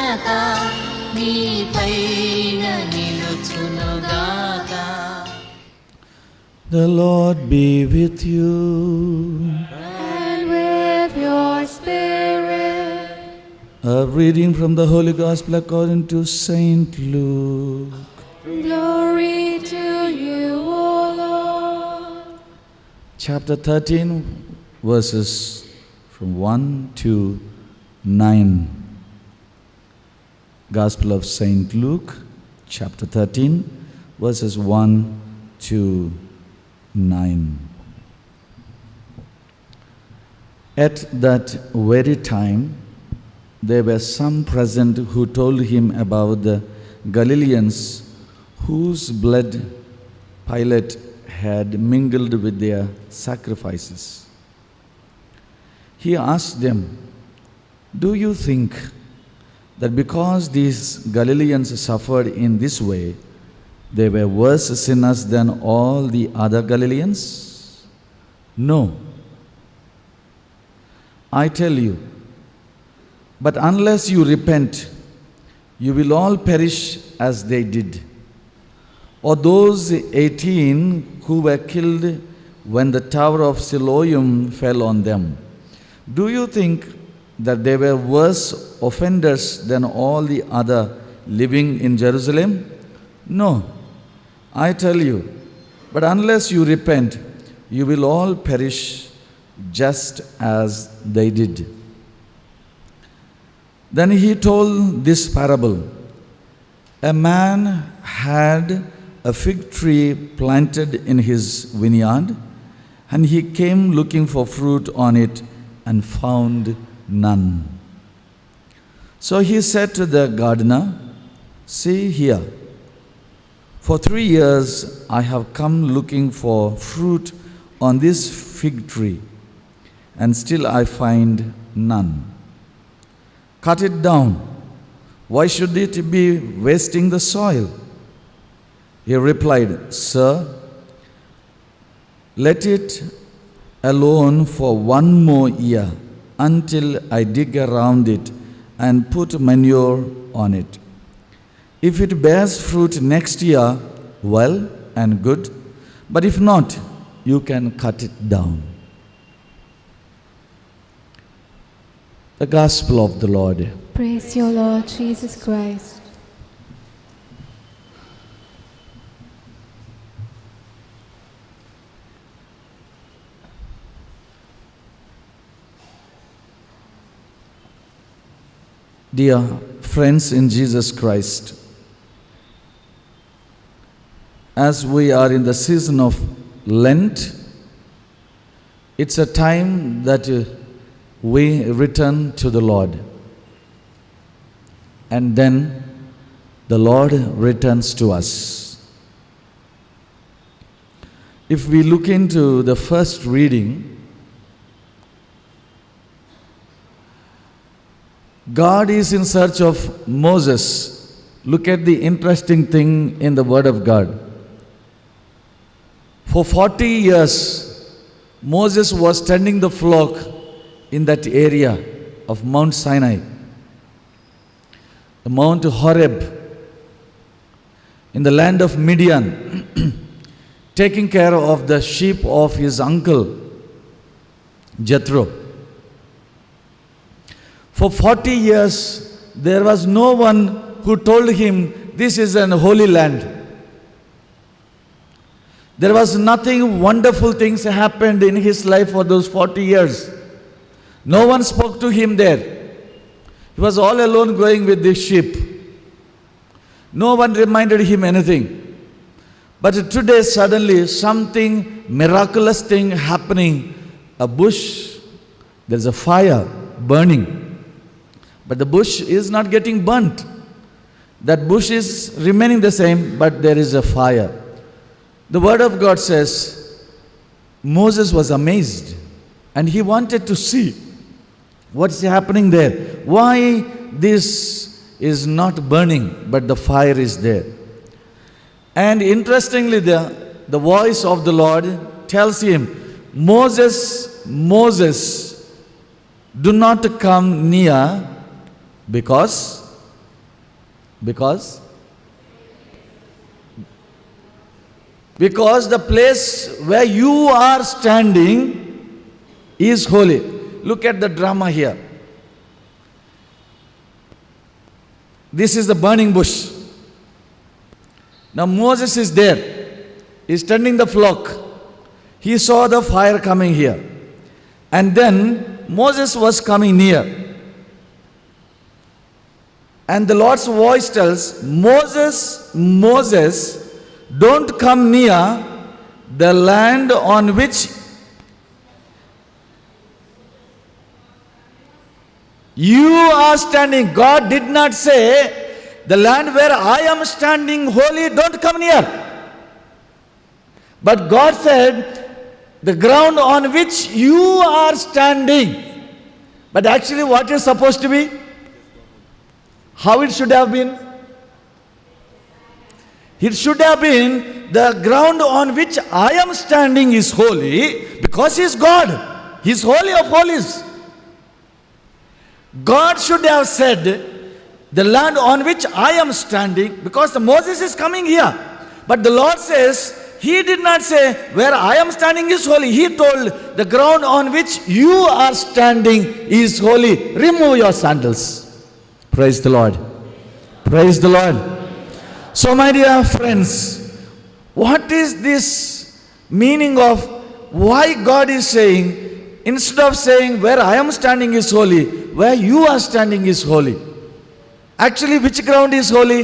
ఘనత నీపైన నిలుచునుగాక. The Lord be with you. And with your spirit. A reading from the Holy Gospel according to Saint Luke. Glory to you, O Lord. Chapter 13, verses from 1 to 9. Gospel of Saint Luke, chapter 13, verses 1 to 9. At that very time, there were some present who told him about the Galileans whose blood Pilate had mingled with their sacrifices. He asked them, "Do you think that because these Galileans suffered in this way, they were worse sinners than all the other Galileans? No. I tell you, but unless you repent, you will all perish as they did. Or those 18 who were killed when the tower of Siloam fell on them, do you think that they were worse offenders than all the other living in Jerusalem? No, I tell you, but unless you repent, you will all perish just as they did." Then he told this parable. A man had a fig tree planted in his vineyard, and he came looking for fruit on it and found none. So he said to the gardener, "See here, for 3 years I have come looking for fruit on this fig tree, and still I find none. Cut it down. Why should it be wasting the soil?" He replied, "Sir, let it alone for 1 more year until I dig around it and put manure on it. If it bears fruit next year, well and good, but if not, you can cut it down." The Gospel of the Lord. Praise your Lord Jesus Christ. Dear friends in Jesus Christ, as we are in the season of Lent, it's a time that we return to the Lord. And then the Lord returns to us. If we look into the first reading, God is in search of Moses. Look at the interesting thing in the Word of God. For 40 years, Moses was tending the flock in that area of Mount Sinai, the Mount Horeb, in the land of Midian, taking care of the sheep of his uncle Jethro. For 40 years, there was no one who told him this is an holy land. There was nothing wonderful things happened in his life for those 40 years. No one spoke to him there. He was all alone going with the sheep. No one reminded him anything. But today suddenly something miraculous thing happening. A bush, there's a fire burning. But the bush is not getting burnt. That bush is remaining the same, but there is a fire. The Word of God says, Moses was amazed and he wanted to see what's happening there. Why this is not burning, but the fire is there. And interestingly, the voice of the Lord tells him, "Moses, Moses, do not come near, because Because the place where you are standing is holy. Look at the drama here. This is the burning bush. Now Moses is there. He's tending the flock. He saw the fire coming here. And then Moses was coming near. And the Lord's voice tells, Moses, Moses, don't come near the land on which you are standing. God did not say, the land where I am standing holy, don't come near. But God said, the ground on which you are standing. But actually what is supposed to be? How it should have been? It should have been, the ground on which I am standing is holy because He is God. He is holy of holies. God should have said, the land on which I am standing, because Moses is coming here. But the Lord says, He did not say, where I am standing is holy. He told, the ground on which you are standing is holy. Remove your sandals. Praise the Lord. Praise the Lord. So my dear friends, what is this meaning of why God is saying, instead of saying where I am standing is holy, where you are standing is holy? Actually, which ground is holy?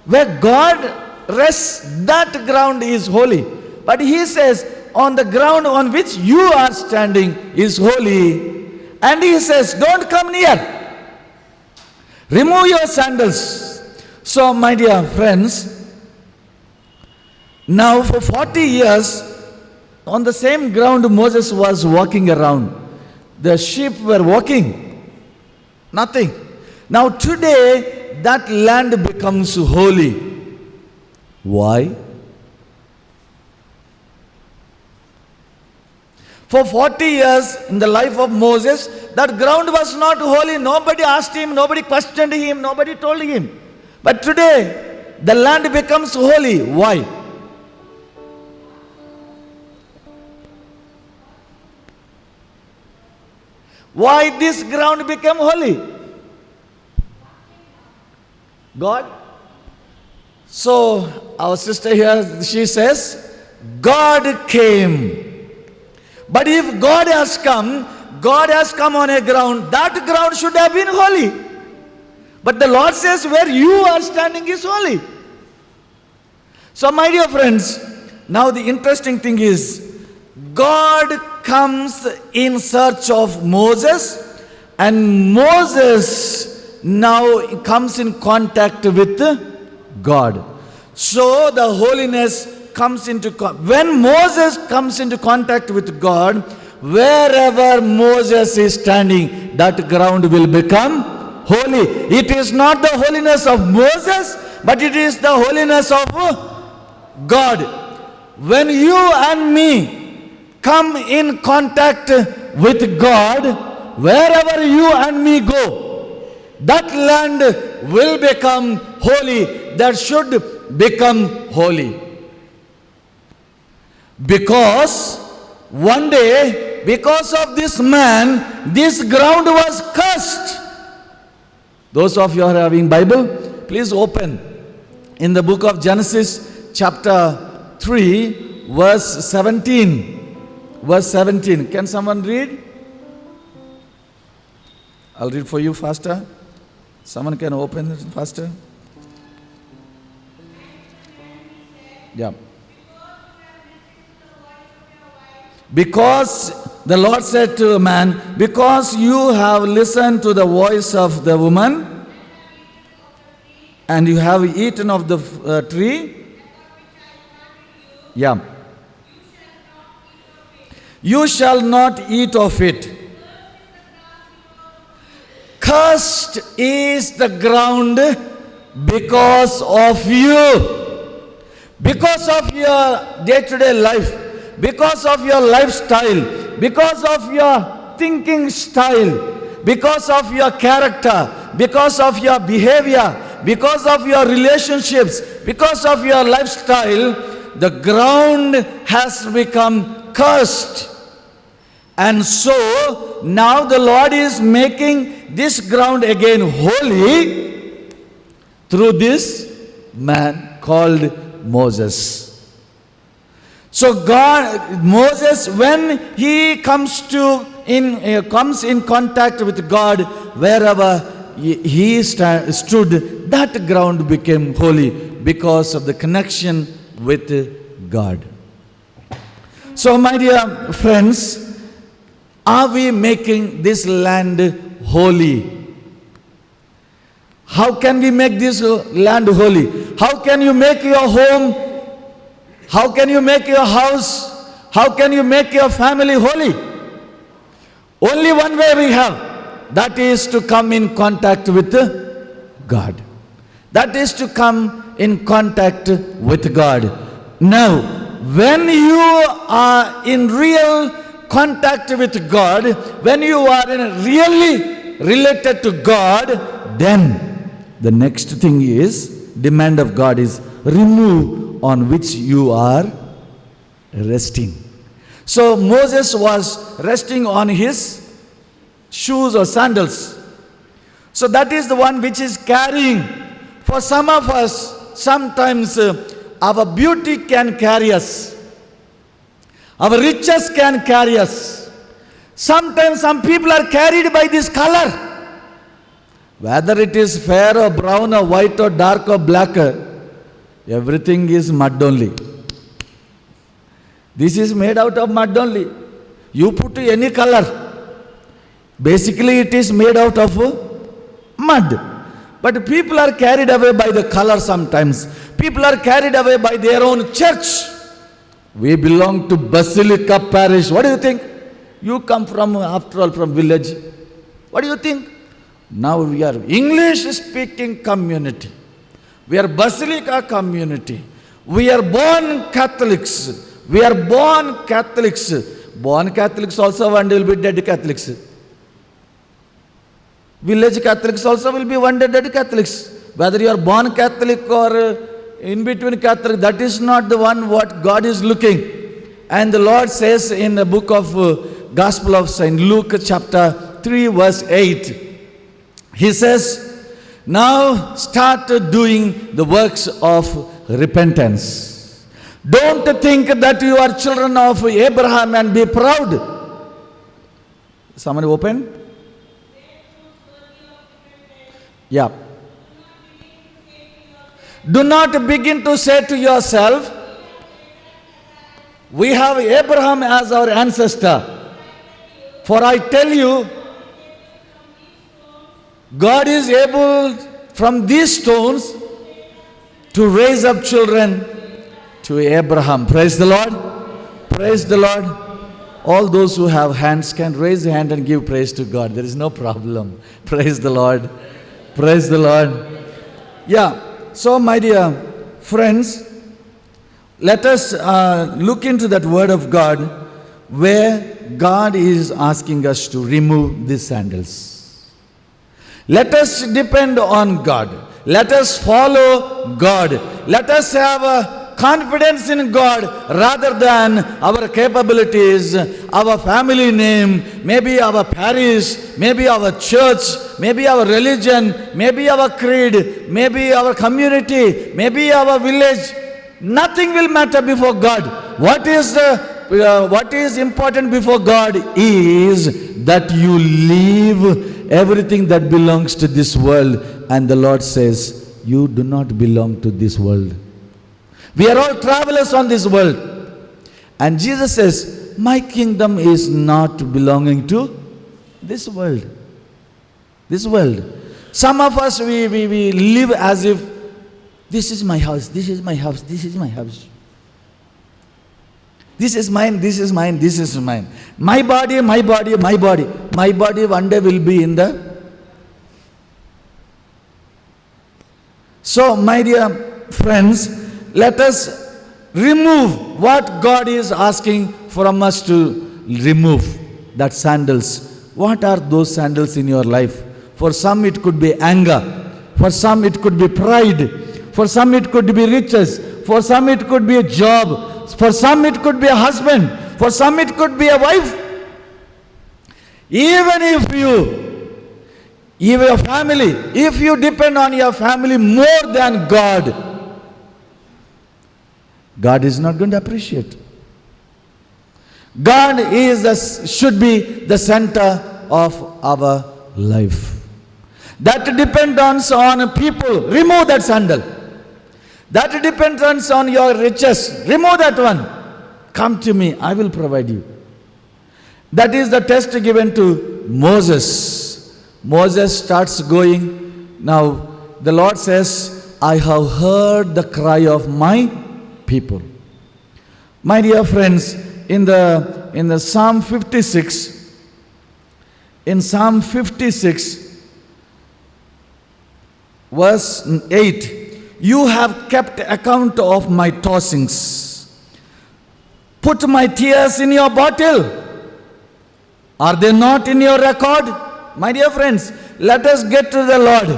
Where God rests, that ground is holy. But He says, on the ground on which you are standing is holy. And He says, don't come near. Remove your sandals. So, my dear friends, now for 40 years, on the same ground Moses was walking around. The sheep were walking. Nothing. Now today, that land becomes holy. Why? For 40 years in the life of Moses, that ground was not holy. Nobody asked him, nobody questioned him, nobody told him. But today, the land becomes holy. Why? Why this ground became holy? God. So, our sister here, she says, God came. But if God has come on a ground, that ground should have been holy. But the Lord says, where you are standing is holy. So my dear friends, now the interesting thing is, God comes in search of Moses, and Moses now comes in contact with God. So the holiness comes into, when Moses comes into contact with God, wherever Moses is standing, that ground will become holy. It is not the holiness of Moses, but it is the holiness of God. When you and me come in contact with God, wherever you and me go, that land will become holy. That should become holy. Because one day, because of this man, this ground was cursed. Those of you who are having Bible, please open in the book of Genesis chapter 3 verse 17. Verse 17. Can someone read? I'll read for you faster. Someone can open it faster. Yeah. Because the Lord said to man, because you have listened to the voice of the woman, and you have eaten of the tree, yeah, you shall not eat of it. Cursed is the ground because of you, because of your day-to-day life, because of your lifestyle, because of your thinking style, because of your character, because of your behavior, because of your relationships, because of your lifestyle, the ground has become cursed. And so now the Lord is making this ground again holy through this man called Moses. So Moses, when he comes in contact with God, wherever he stood, that ground became holy because of the connection with God. So my dear friends, are we making this land holy? How can we make this land holy? How can you make your home? How can you make your house? How can you make your family holy? Only one way we have. That is to come in contact with God. That is to come in contact with God. Now, when you are in real contact with God, when you are really related to God, then the next thing is, demand of God is remove on which you are resting. So Moses was resting on his shoes or sandals. So that is the one which is carrying. For some of us, sometimes our beauty can carry us. Our riches can carry us. Sometimes some people are carried by this color. Whether it is fair or brown or white or dark or black, everything is mud only. This is made out of mud only. You put any color. Basically it is made out of mud. But people are carried away by the color sometimes. People are carried away by their own church. We belong to Basilica Parish. What do you think? You come from, after all, from village. What do you think? Now we are English speaking community. We are Basilica community. We are born Catholics. We are born Catholics. Born Catholics also one day will be dead Catholics. Village Catholics also will be one day dead Catholics. Whether you are born Catholic or in between Catholic, that is not the one what God is looking. And the Lord says in the book of Gospel of St. Luke chapter 3 verse 8, He says, now start doing the works of repentance. Don't think that you are children of Abraham and be proud. Somebody open? Yeah. Do not begin to say to yourself, we have Abraham as our ancestor. For I tell you, God is able from these stones to raise up children to Abraham. Praise the Lord. Praise the Lord. All those who have hands can raise a hand and give praise to God. There is no problem. Praise the Lord. Praise the Lord. Yeah. So my dear friends, let us look into that word of God where God is asking us to remove these sandals. Let us depend on God. Let us follow God. Let us have a confidence in God rather than our capabilities, our family name, maybe our parish, maybe our church, maybe our religion, maybe our creed, maybe our community, maybe our village. Nothing will matter before God. What is important before God is that you leave everything that belongs to this world. And the Lord says, you do not belong to this world. We are all travelers on this world. And Jesus says, my kingdom is not belonging to this world. This world. Some of us, we live as if, this is my house, this is my house, this is my house. This is mine, this is mine, this is mine. My body, my body, my body. My body one day will be in the... So, my dear friends, let us remove what God is asking from us to remove. That sandals. What are those sandals in your life? For some it could be anger. For some it could be pride. For some it could be riches. For some it could be a job. For some it could be a husband. For some it could be a wife. Even if your family, if you depend on your family more than God, God is not going to appreciate. God should be the center of our life. That depends on people. Remove that sandal. That depends on your riches. Remove that one. Come to me, I will provide you. That is the test given to Moses. Moses starts going. Now, the Lord says, I have heard the cry of my people. My dear friends, in the Psalm 56, verse 8, you have kept account of my tossings. Put my tears in your bottle. Are they not in your record? My dear friends, let us get to the Lord.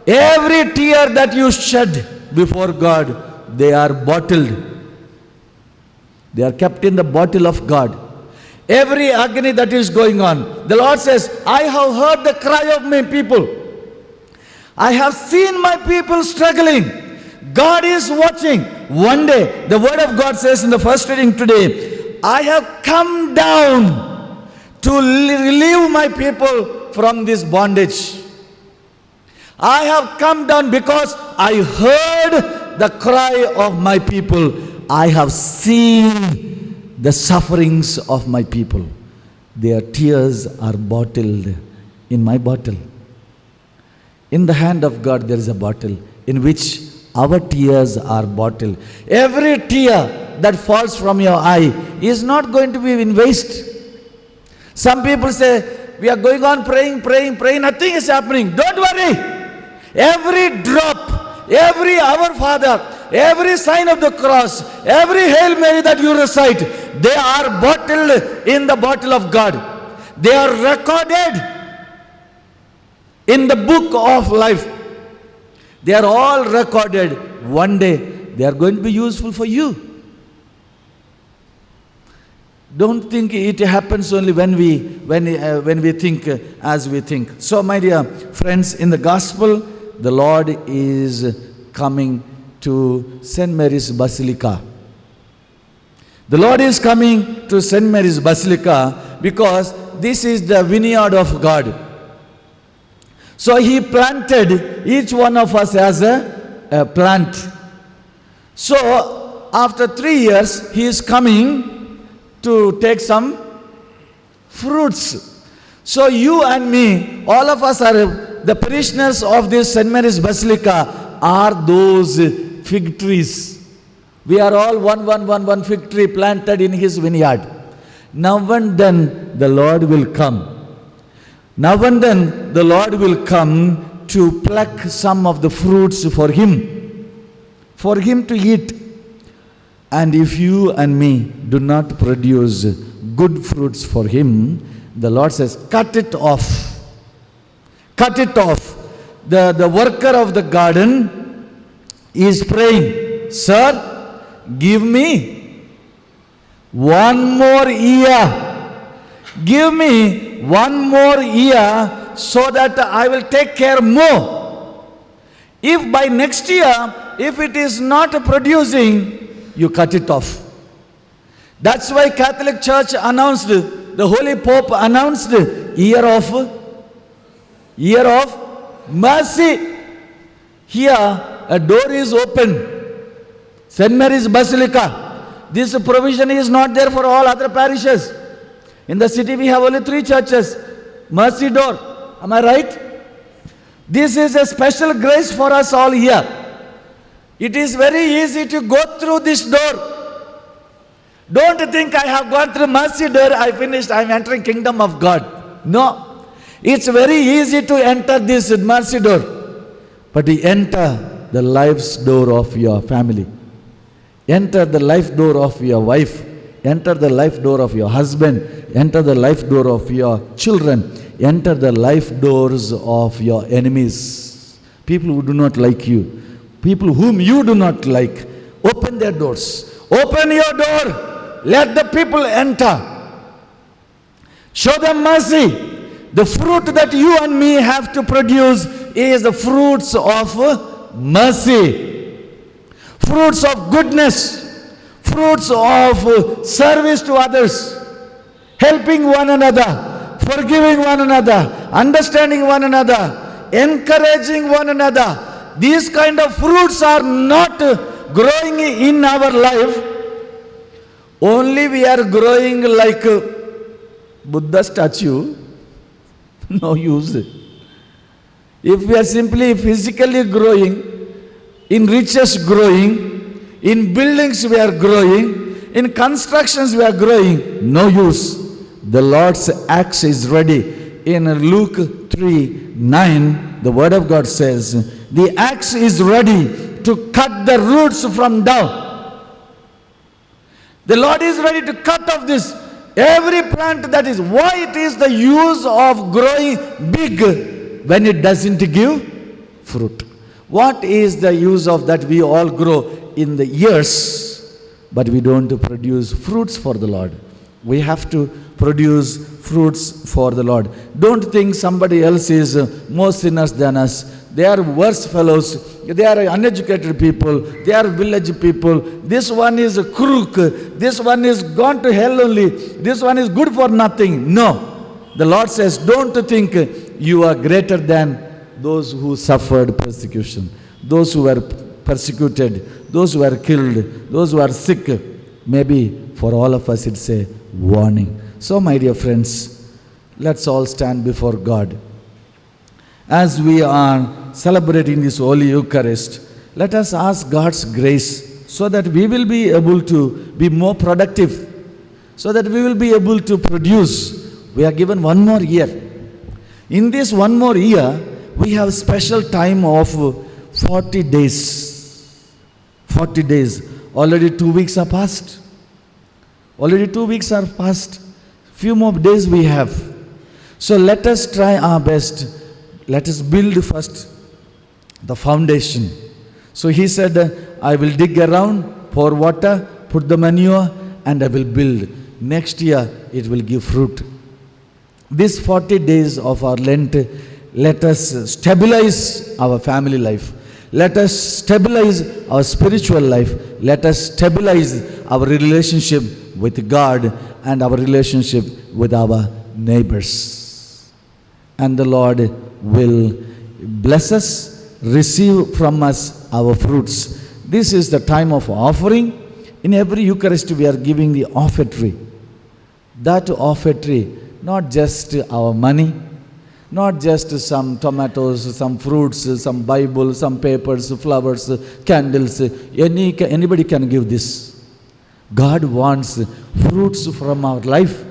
Every tear that you shed before God, they are bottled. They are kept in the bottle of God. Every agony that is going on, the Lord says, I have heard the cry of my people. I have seen my people struggling. God is watching. One day, the word of God says in the first reading today, I have come down to relieve my people from this bondage. I have come down because I heard the cry of my people. I have seen the sufferings of my people. Their tears are bottled in my bottle. In the hand of God there is a bottle in which our tears are bottled. Every tear that falls from your eye is not going to be in waste. Some people say, we are going on praying, nothing is happening. Don't worry. Every drop, every Our Father, every sign of the cross, every Hail Mary that you recite, they are bottled in the bottle of God. They are recorded in the book of life. They are all recorded. One day, they are going to be useful for you. Don't think it happens only when we think as we think. So, my dear friends, in the gospel, the Lord is coming to St. Mary's Basilica. The Lord is coming to St. Mary's Basilica because this is the vineyard of God. So He planted each one of us as a plant. So after 3 years, He is coming to take some fruits. So you and me, all of us are the parishioners of this St. Mary's Basilica, are those fig trees. We are all one fig tree planted in His vineyard. Now and then the Lord will come. Now and then the Lord will come to pluck some of the fruits for Him to eat. And if you and me do not produce good fruits for Him, the Lord says, cut it off. Cut it off. The worker of the garden is praying, Sir, give me one more year. Give me one more year so that I will take care more. If by next year, if it is not producing, you cut it off. That's why Catholic Church announced, the Holy Pope announced year of mercy. Here a door is open. St. Mary's Basilica. This provision is not there for all other parishes. In the city we have only 3 churches. Mercy door. Am I right? This is a special grace for us all here. It is very easy to go through this door. Don't think I have gone through mercy door, I finished, I am entering kingdom of God. No. It's very easy to enter this mercy door. But you enter the life's door of your family. Enter the life door of your wife. Enter the life door of your husband. Enter the life door of your children. enter the life doors of your enemies. People who do not like you, people whom you do not like, open their doors. Open your door. Let the people enter. Show them mercy. The fruit that you and me have to produce is the fruits of mercy, fruits of goodness, fruits of service to others, helping one another, forgiving one another, understanding one another, encouraging one another. These kind of fruits are not growing in our life. Only we are growing like a Buddha statue. No use. If we are simply physically growing, in riches growing, in buildings we are growing, in constructions we are growing, no use. The Lord's axe is ready. In Luke 3:9, the word of God says, the axe is ready to cut the roots from down. The Lord is ready to cut off this. Every plant that is, why it is the use of growing big when it doesn't give fruit? What is the use of that we all grow in the years, but we don't produce fruits for the Lord? We have to produce fruits for the Lord. Don't think somebody else is more sinners than us. They are worse fellows. They are uneducated people. They are village people. This one is a crook. This one is gone to hell only. This one is good for nothing. No. The Lord says, don't think you are greater than those who suffered persecution, those who were persecuted, those who were killed, those who are sick. Maybe for all of us it's a warning. So my dear friends, let's all stand before God. As we are celebrating this Holy Eucharist, let us ask God's grace so that we will be able to be more productive, so that we will be able to produce. We are given one more year. In this one more year, we have special time of 40 days. 40 days. Already 2 weeks are past. Already 2 weeks are past. Few more days we have. So let us try our best. Let us build first the foundation. So he said, I will dig around, pour water, put the manure, and I will build. Next year, it will give fruit. These 40 days of our Lent, let us stabilize our family life. Let us stabilize our spiritual life. Let us stabilize our relationship with God and our relationship with our neighbors. And the Lord will bless us, receive from us our fruits. This is the time of offering. In every Eucharist we are giving the offertory. That offertory, not just our money, not just some tomatoes, some fruits, some Bible, some papers, flowers, candles. Anybody can give this. God wants fruits from our life,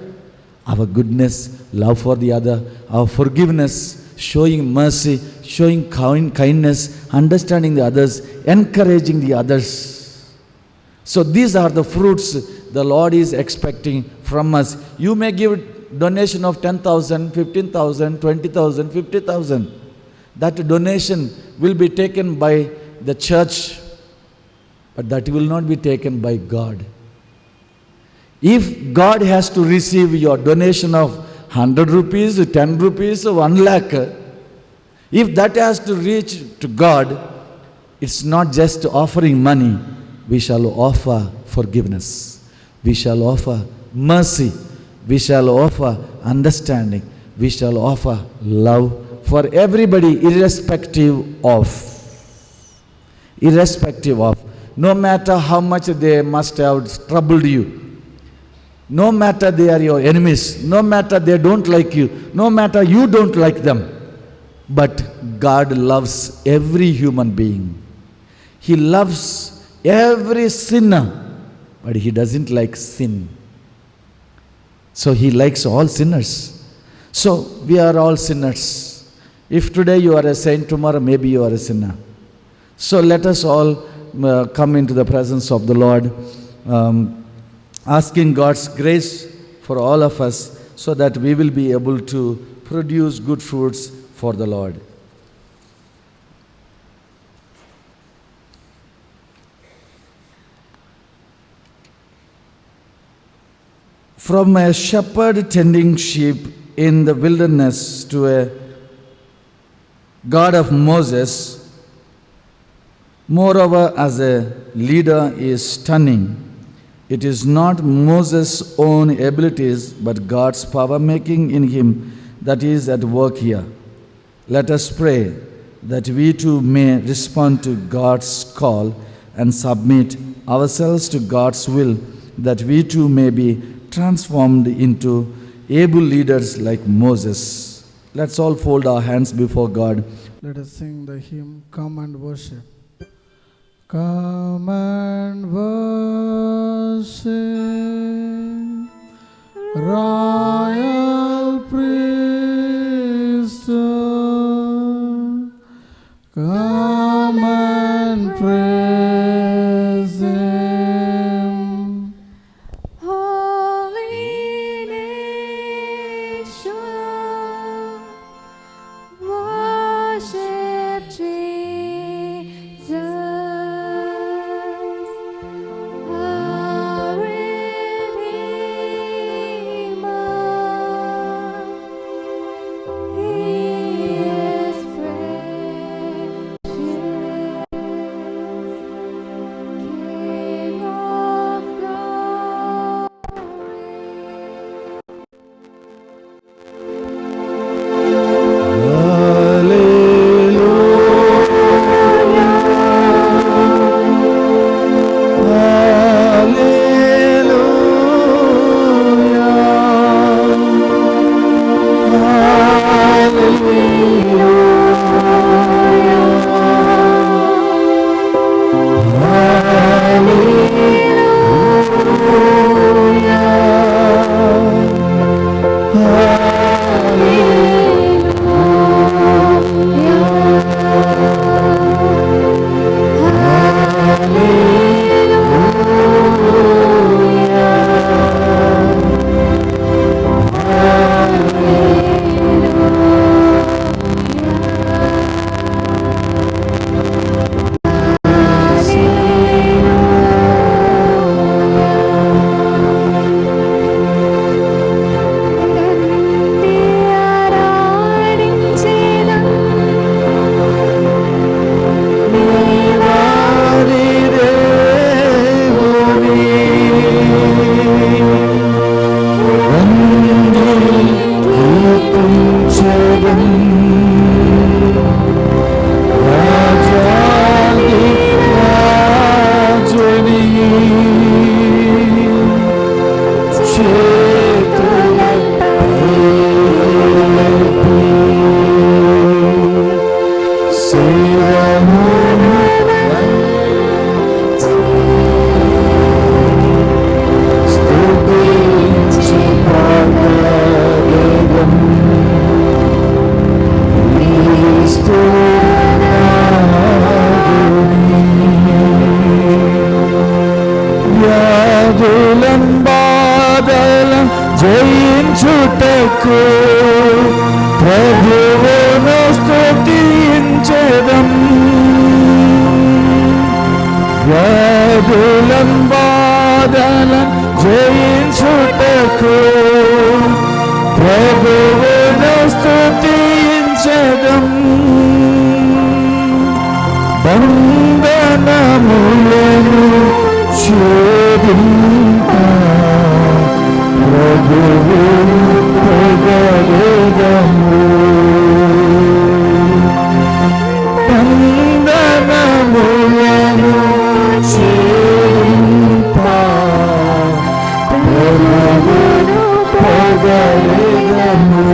our goodness, love for the other, our forgiveness, showing mercy, showing kindness, understanding the others, encouraging the others. So these are the fruits the Lord is expecting from us. You may give donation of 10,000, 15,000, 20,000, 50,000. That donation will be taken by the church, but that will not be taken by God. If God has to receive your donation of 100 rupees, 10 rupees, 1 lakh, if that has to reach to God, it's not just offering money. We shall offer forgiveness. We shall offer mercy. We shall offer understanding. We shall offer love for everybody, irrespective of. No matter how much they must have troubled you. No matter they are your enemies, no matter they don't like you, no matter you don't like them. But God loves every human being. He loves every sinner, but He doesn't like sin. So He likes all sinners. So we are all sinners. If today you are a saint, tomorrow maybe you are a sinner. So let us all come into the presence of the Lord, asking God's grace for all of us so that we will be able to produce good fruits for the Lord. From a shepherd tending sheep in the wilderness to a God of Moses, moreover, as a leader, is stunning. It is not Moses' own abilities, but God's power making in him that is at work here. Let us pray that we too may respond to God's call and submit ourselves to God's will, that we too may be transformed into able leaders like Moses. Let's all fold our hands before God. Let us sing the hymn, Come and Worship. Come and worship, royal priesthood. Come and praise Him. Holy nation, worship Jesus, our Redeemer. He is precious, King of జయించుటకు ప్రభువును స్తుతించెదం. వ్యాధులం బాధలం జయించుటకు ప్రభువును స్తుతించెదం. బంధనములను ఛేదింప ప్రభువును పొగడెదము. బంధనములను ఛేదింప ప్రభువును పొగడెదము.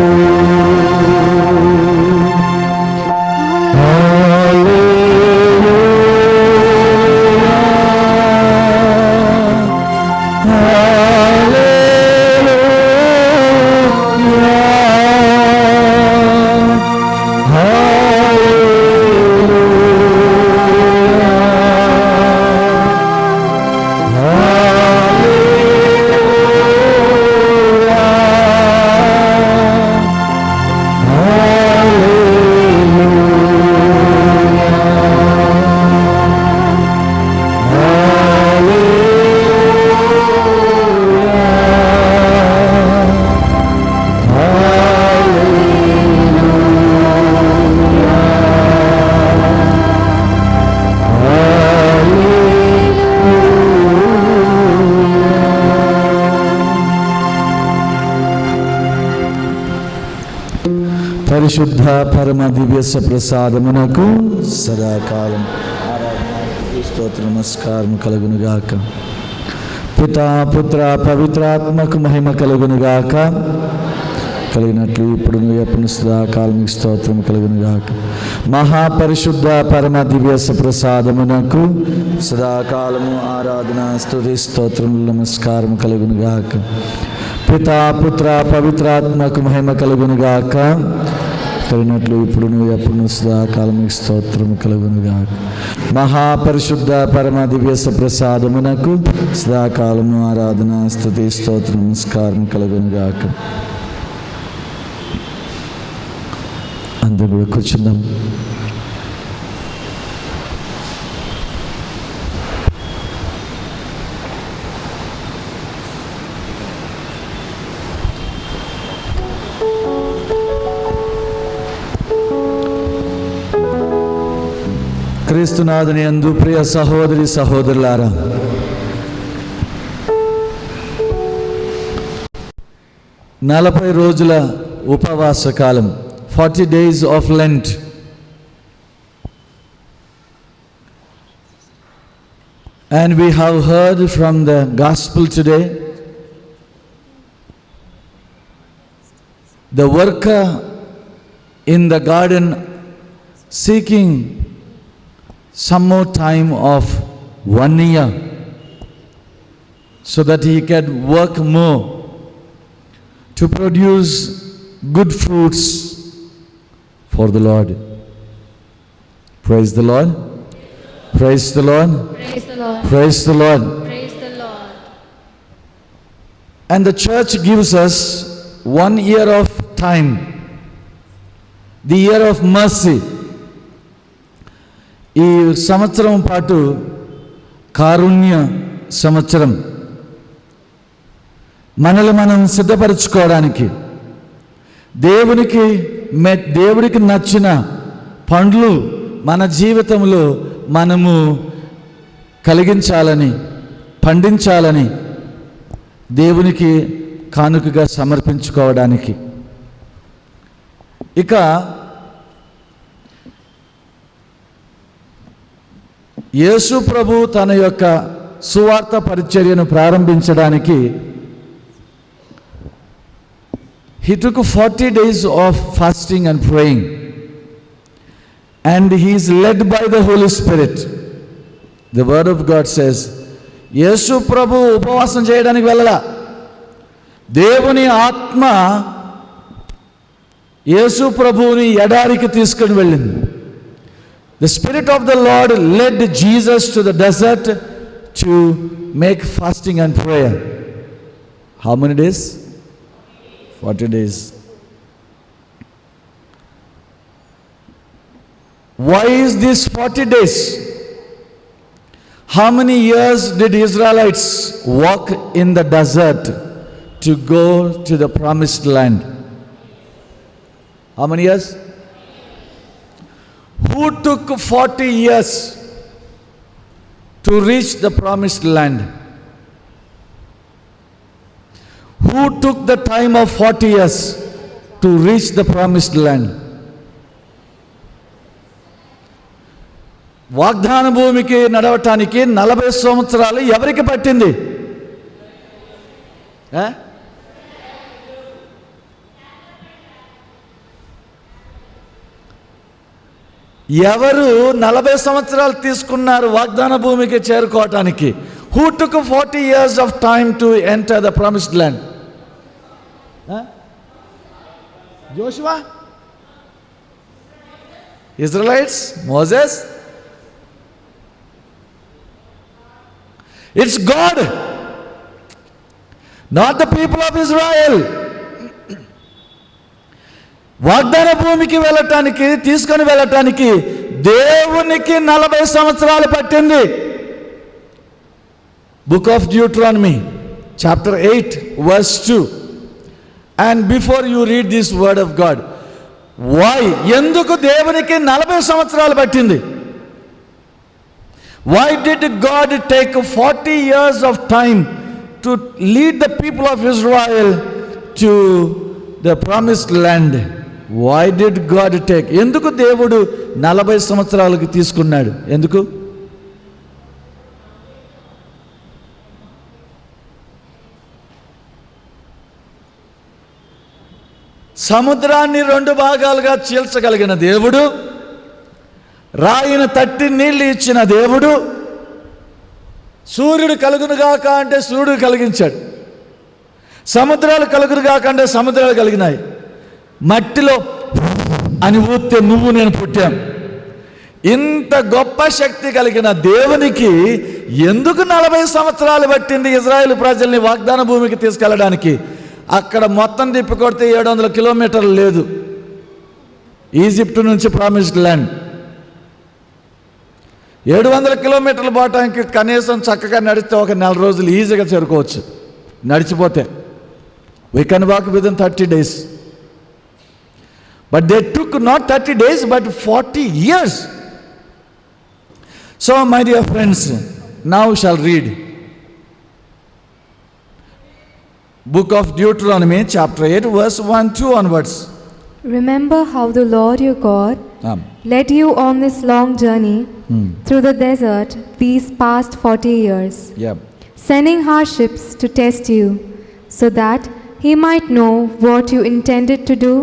పరిశుద్ధ పరమ దివ్య ప్రసాదమునకు సదాకాలం ఆరాధన స్తోత్ర నమస్కారం కలుగునుగాక. పితా పుత్ర పవిత్రాత్మకు మహిమ కలుగునుగాక. కలిగినట్లు ఇప్పుడు ఎప్పుడు సదాకాలం స్తోత్రం కలుగునుగాక. మహాపరిశుద్ధ పరమ దివ్య ప్రసాదమునకు సదాకాలము ఆరాధన స్తుతి స్తోత్రం నమస్కారం కలుగునుగాక. పితా పుత్ర పవిత్రాత్మకు మహిమ కలుగునుగాక. కలిగినట్లు ఇప్పుడు ఎప్పుడు సదాకాలం స్తోత్రం కలుగునుగాక. మహాపరిశుద్ధ పరమ దివ్య ప్రసాదమునకు సదాకాలము ఆరాధన స్తుతి స్తోత్రం నమస్కారం కలుగునుగాక. అందరూ కూడా కూర్చుందాం. క్రీస్తునాథుని యందు ప్రియ సహోదరి సహోదరులారా, 40 రోజుల ఉపవాస కాలం, 40 days of Lent. And we have heard from the gospel today, the worker in the garden seeking some more time of 1 year so that he can work more to produce good fruits for the Lord. Praise the Lord. Praise the Lord. Praise the Lord. Praise the Lord. Praise the Lord. And the church gives us 1 year of time, the year of mercy. ఈ సంవత్సరం పాటు కారుణ్య సంవత్సరం, మనల్ని మనం సిద్ధపరచుకోవడానికి, దేవుడికి నచ్చిన పండ్లు మన జీవితంలో మనము కలిగించాలని, పండించాలని, దేవునికి కానుకగా సమర్పించుకోవడానికి. ఇక యేసు ప్రభు తన యొక్క సువార్త పరిచర్యను ప్రారంభించడానికి he took 40 days of fasting and praying, and he is led by the Holy Spirit. The word of God says, యేసు ప్రభు ఉపవాసం చేయడానికి వెళ్ళలా, దేవుని ఆత్మ యేసు ప్రభువుని ఎడారికి తీసుకొని వెళ్ళింది. The Spirit of the Lord led Jesus to the desert to make fasting and prayer. How many days? 40 days. Why is this 40 days? How many years did Israelites walk in the desert to go to the promised land? How many years? Who took 40 years to reach the promised land? Who took the time of 40 years to reach the promised land? వాగ్దాన భూమికి నడవటానికి 40 సంవత్సరాలు ఎవరికి పట్టింది? ఎవరు 40 సంవత్సరాలు తీసుకున్నారు వాగ్దాన భూమికి చేరుకోవటానికి? Who took 40 years of time to enter the promised land? Joshua? Israelites? Moses? It's God, not the people of Israel. వాగ్దాన భూమికి వెళ్ళటానికి, తీసుకొని వెళ్ళటానికి దేవునికి 40 సంవత్సరాలు పట్టింది. Book of Deuteronomy, chapter 8, verse 2. And before you read this word of God, why? ఎందుకు దేవునికి 40 సంవత్సరాలు పట్టింది? Why did God take 40 years of time to lead the people of Israel to the promised land? Why did God take? ఎందుకు దేవుడు 40 సంవత్సరాలకి తీసుకున్నాడు? ఎందుకు? సముద్రాన్ని 2 భాగాలుగా చీల్చగలిగిన దేవుడు, రాయిని తట్టి నీళ్ళు ఇచ్చిన దేవుడు, సూర్యుడు కలుగునుగాక అంటే సూర్యుడు కలిగించాడు, సముద్రాలు కలుగునుగాక అంటే సముద్రాలు కలిగినాయి, మట్టిలో అని ఊస్తే నువ్వు నేను పుట్టాం. ఇంత గొప్ప శక్తి కలిగిన దేవునికి ఎందుకు 40 సంవత్సరాలు పట్టింది ఇజ్రాయేల్ ప్రజల్ని వాగ్దాన భూమికి తీసుకెళ్ళడానికి? అక్కడ మొత్తం తిప్పికొడితే 700 కిలోమీటర్లు లేదు ఈజిప్ట్ నుంచి ప్రామిస్డ్ ల్యాండ్. 700 కిలోమీటర్లు పోవటానికి కనీసం చక్కగా నడిస్తే ఒక 4 రోజులు ఈజీగా చేరుకోవచ్చు నడిచిపోతే. We can walk within 30 days. But they took not 30 days but 40 years. So my dear friends, now shall read book of Deuteronomy chapter 8 verse 1-2 onwards. Remember how the Lord your God led you on this long journey through the desert these past 40 years, sending hardships to test you, so that he might know what you intended to do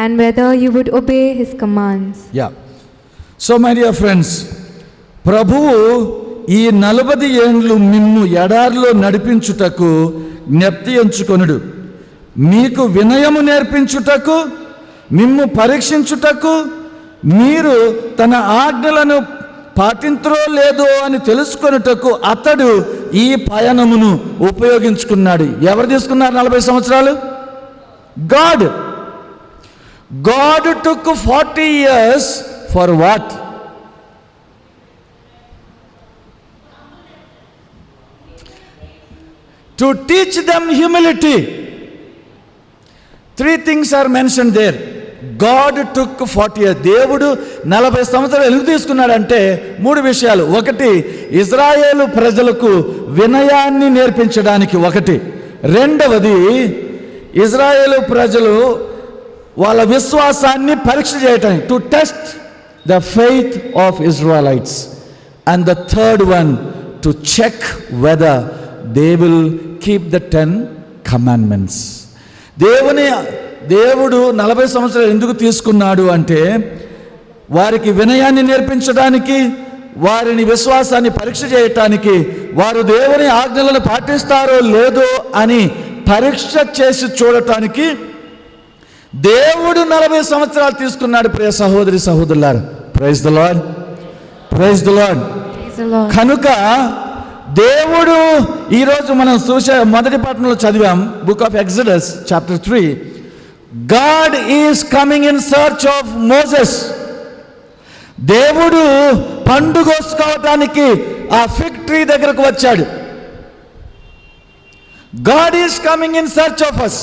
and whether you would obey his commands. So my dear friends, ప్రభువు ఈ 40 ఏండ్లు మిమ్ము ఎడారిలో నడిపించుటకు జ్ఞప్తి ఎంచుకొనుడు, మీకు వినయము నేర్పించుటకు, మిమ్ము పరీక్షించుటకు, మీరు తన ఆజ్ఞలను పాటింతురో లేదో అని తెలుసుకొనుటకు అతడు ఈ పయనమును ఉపయోగించుకున్నాడు. ఎవరు తీసుకున్నారు 40 సంవత్సరాలు? God. God took 40 years for what? To teach them humility. 3 things are mentioned there. God took 40 years. దేవుడు 40 సంవత్సరాలు ఎందుకు తీసుకున్నాడంటే 3 విషయాలు. ఒకటి, ఇజ్రాయేలు ప్రజలకు వినయాన్ని నేర్పించడానికి. ఒకటి. రెండవది, ఇజ్రాయేలు ప్రజలు వాళ్ళ విశ్వాసాన్ని పరీక్ష చేయటానికి, to test the faith of Israelites. And the third one, to check whether they will keep the 10 commandments. దేవుడు 40 సంవత్సరాలు ఎందుకు తీసుకున్నాడు అంటే వారికి వినయాన్ని నేర్పించడానికి, వారిని విశ్వాసాన్ని పరీక్ష చేయటానికి, వారు దేవుని ఆజ్ఞలను పాటిస్తారో లేదో అని పరీక్ష చేసి చూడటానికి దేవుడు 40 సంవత్సరాలు తీసుకున్నాడు. ప్రియ సహోదరి సహోదరులారా, praise the Lord, praise the Lord. కనుక దేవుడు ఈరోజు మనం చూసే మొదటి పాఠంలో చదివాం, book of Exodus chapter 3. God is coming in search of Moses. దేవుడు పండుగోసుకోవటానికి ఆ ఫిగ్ ట్రీ దగ్గరకు వచ్చాడు. God is coming in search of us.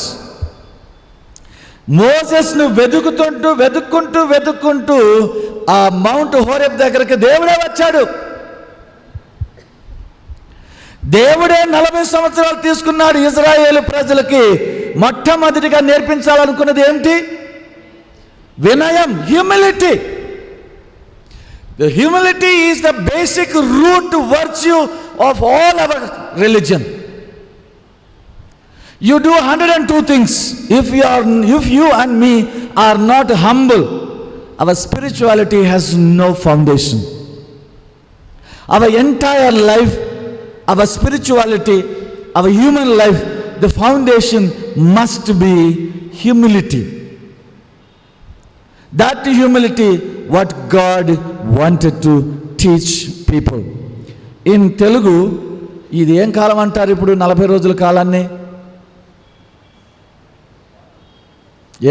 మోసెస్ను వెతుక్కుంటూ ఆ మౌంట్ హోరేబ్ దగ్గరికి దేవుడే వచ్చాడు. దేవుడే 40 సంవత్సరాలు తీసుకున్నాడు ఇజ్రాయేలు ప్రజలకి మొట్టమొదటిగా నేర్పించాలనుకున్నది ఏమిటి? వినయం, humility. The humility is the basic root virtue of all our religion. You do 102 things. If you and me are not humble, our spirituality has no foundation. Our entire life, our spirituality, our human life, the foundation must be humility. That humility, what God wanted to teach people. In Telugu, ఇది ఏం కాలం అంటారు ఇప్పుడు 40 రోజుల కాలాన్ని?